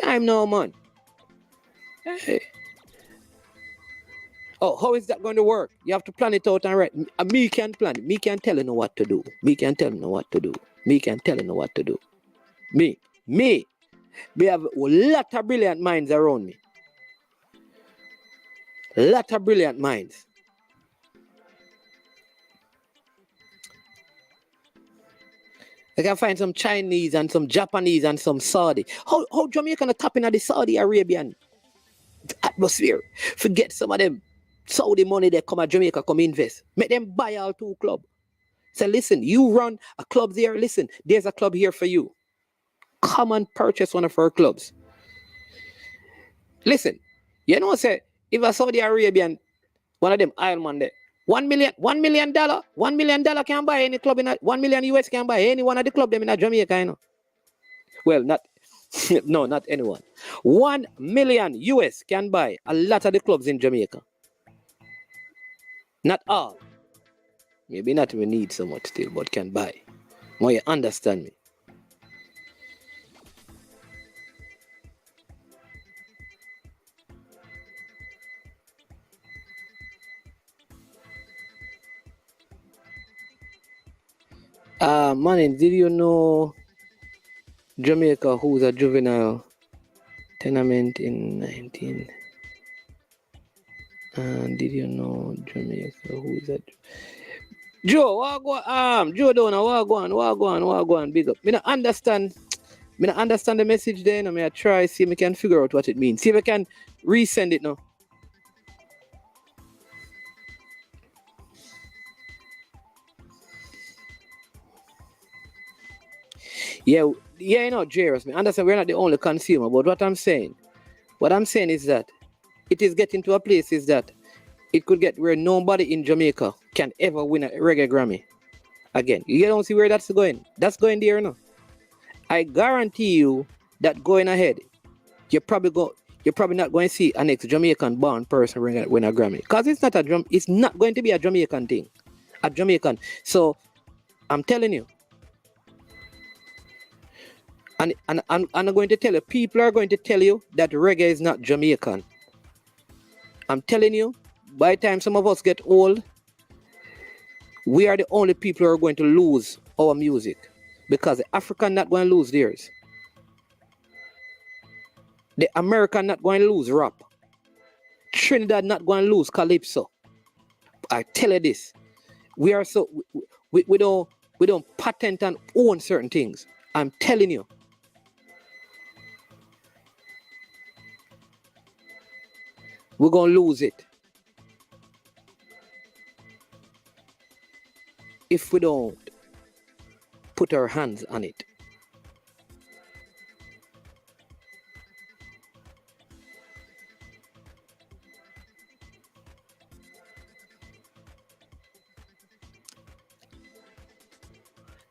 Time now, man. Hey. Oh, how is that going to work? You have to plan it out and write. Me can't plan it. Me can't tell you what to do. Me can't tell you what to do. Me can't tell you what to do. Me have a lot of brilliant minds around me. Lot of brilliant minds. I can find some Chinese and some Japanese and some Saudi. How Jamaica tap into the Saudi Arabian atmosphere? Forget some of them Saudi money they come at Jamaica, come invest. Make them buy all 2 club. Say, listen, you run a club there. Listen, there's a club here for you. Come and purchase one of our clubs. Listen, say, if a Saudi Arabian, one of them Ironman there, $1 million can buy any club in $1 million US can buy any one of the club them in Jamaica, Well, not anyone. 1 million US can buy a lot of the clubs in Jamaica. Not all. Maybe not even need so much still, but can buy. More you understand me. Man, did you know Jamaica who's a juvenile tenement in 19? Did you know Jamaica who's a Joe, Joe Dona, what go on, big up. Me not understand Me not understand the message then. I mean, I try, see if I can figure out what it means. See if I can resend it now. Yeah, you know, Jairus, me understand we're not the only consumer, but what I'm saying is that it is getting to a place is that it could get where nobody in Jamaica can ever win a reggae Grammy again. You don't see where that's going. That's going there now. I guarantee you that going ahead, you're probably not going to see an ex-Jamaican-born person win a Grammy. Because it's not going to be a Jamaican thing. A Jamaican. So I'm telling you. And I'm going to tell you, people are going to tell you that reggae is not Jamaican. I'm telling you, by the time some of us get old, we are the only people who are going to lose our music. Because the African not going to lose theirs. The American not going to lose rap. Trinidad not going to lose calypso. I tell you this, we don't patent and own certain things. I'm telling you. We're going to lose it if we don't put our hands on it.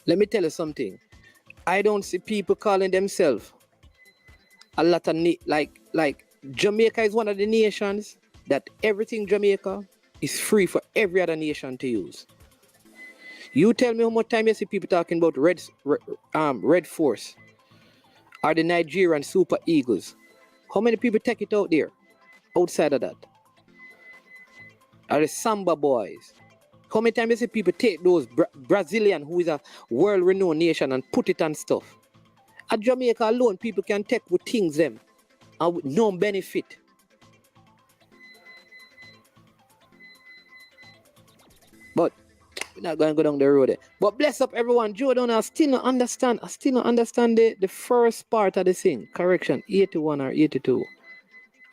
Let me tell you something. I don't see people calling themselves a lot of like Jamaica is one of the nations that everything Jamaica is free for every other nation to use. You tell me how much time you see people talking about Red Force or the Nigerian Super Eagles. How many people take it out there outside of that? Or the Samba Boys. How many times you see people take those Brazilian, who is a world-renowned nation, and put it on stuff? At Jamaica alone, people can take with things them and with no benefit. But we're not going to go down the road there. But bless up everyone. Jordan, I still not understand the first part of the thing. Correction, 81 or 82.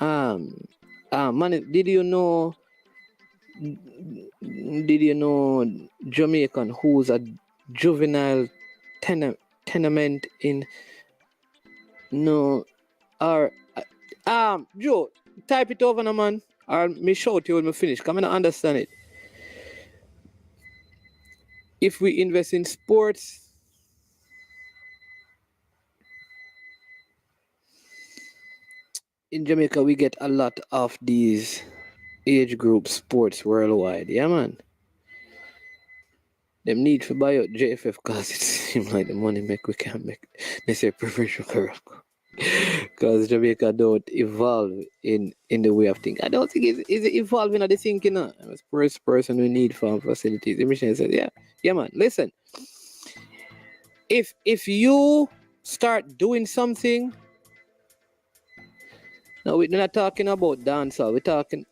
Man, did you know Jamaican who's a juvenile tenement in no or Joe, type it over now, man, or me show it to you when we finish. Come and understand it. If we invest in sports, in Jamaica we get a lot of these age group sports worldwide. Yeah, man. Them need to buy out JFF because it seems like the money we can make. They say provincial corrupt. Because Jamaica don't evolve in the way of thinking. I don't think it's evolving at the thinking. I'm a sports person we need farm facilities. The mission says, yeah, man. Listen, if you start doing something, now we're not talking about dancehall. We're talking,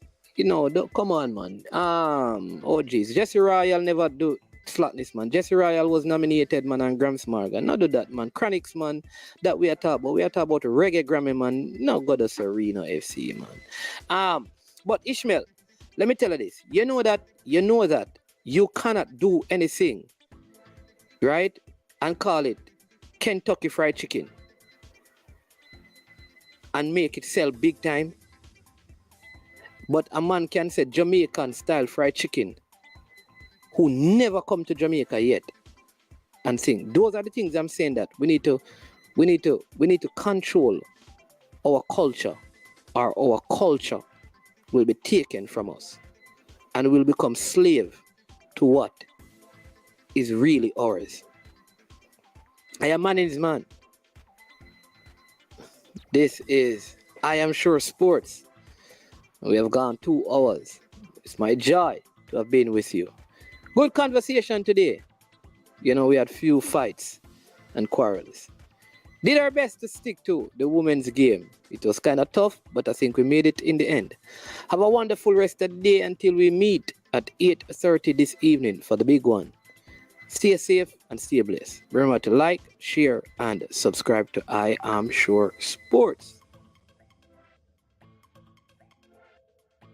come on, man. Oh jeez, Jesse Royal never do slackness, man. Jesse Royal was nominated, man, and Grams Marga. Not do that, man. Chronics, man, that we are talking about. We are talking about Reggae Grammy, man. No God of Serena FC, man. But Ishmael, let me tell you this. You know that you cannot do anything, right? And call it Kentucky Fried Chicken and make it sell big time. But a man can say Jamaican style fried chicken who never come to Jamaica yet and sing. Those are the things I'm saying that we need to control our culture, or our culture will be taken from us and will become slave to what is really ours. I am Man's Man. This is I Am Sure Sports. We have gone 2 hours. It's my joy to have been with you. Good conversation today. We had few fights and quarrels. Did our best to stick to the women's game. It was kind of tough, but I think we made it in the end. Have a wonderful rest of the day until we meet at 8:30 this evening for the big one. Stay safe and stay blessed. Remember to like, share, and subscribe to I Am Sure Sports.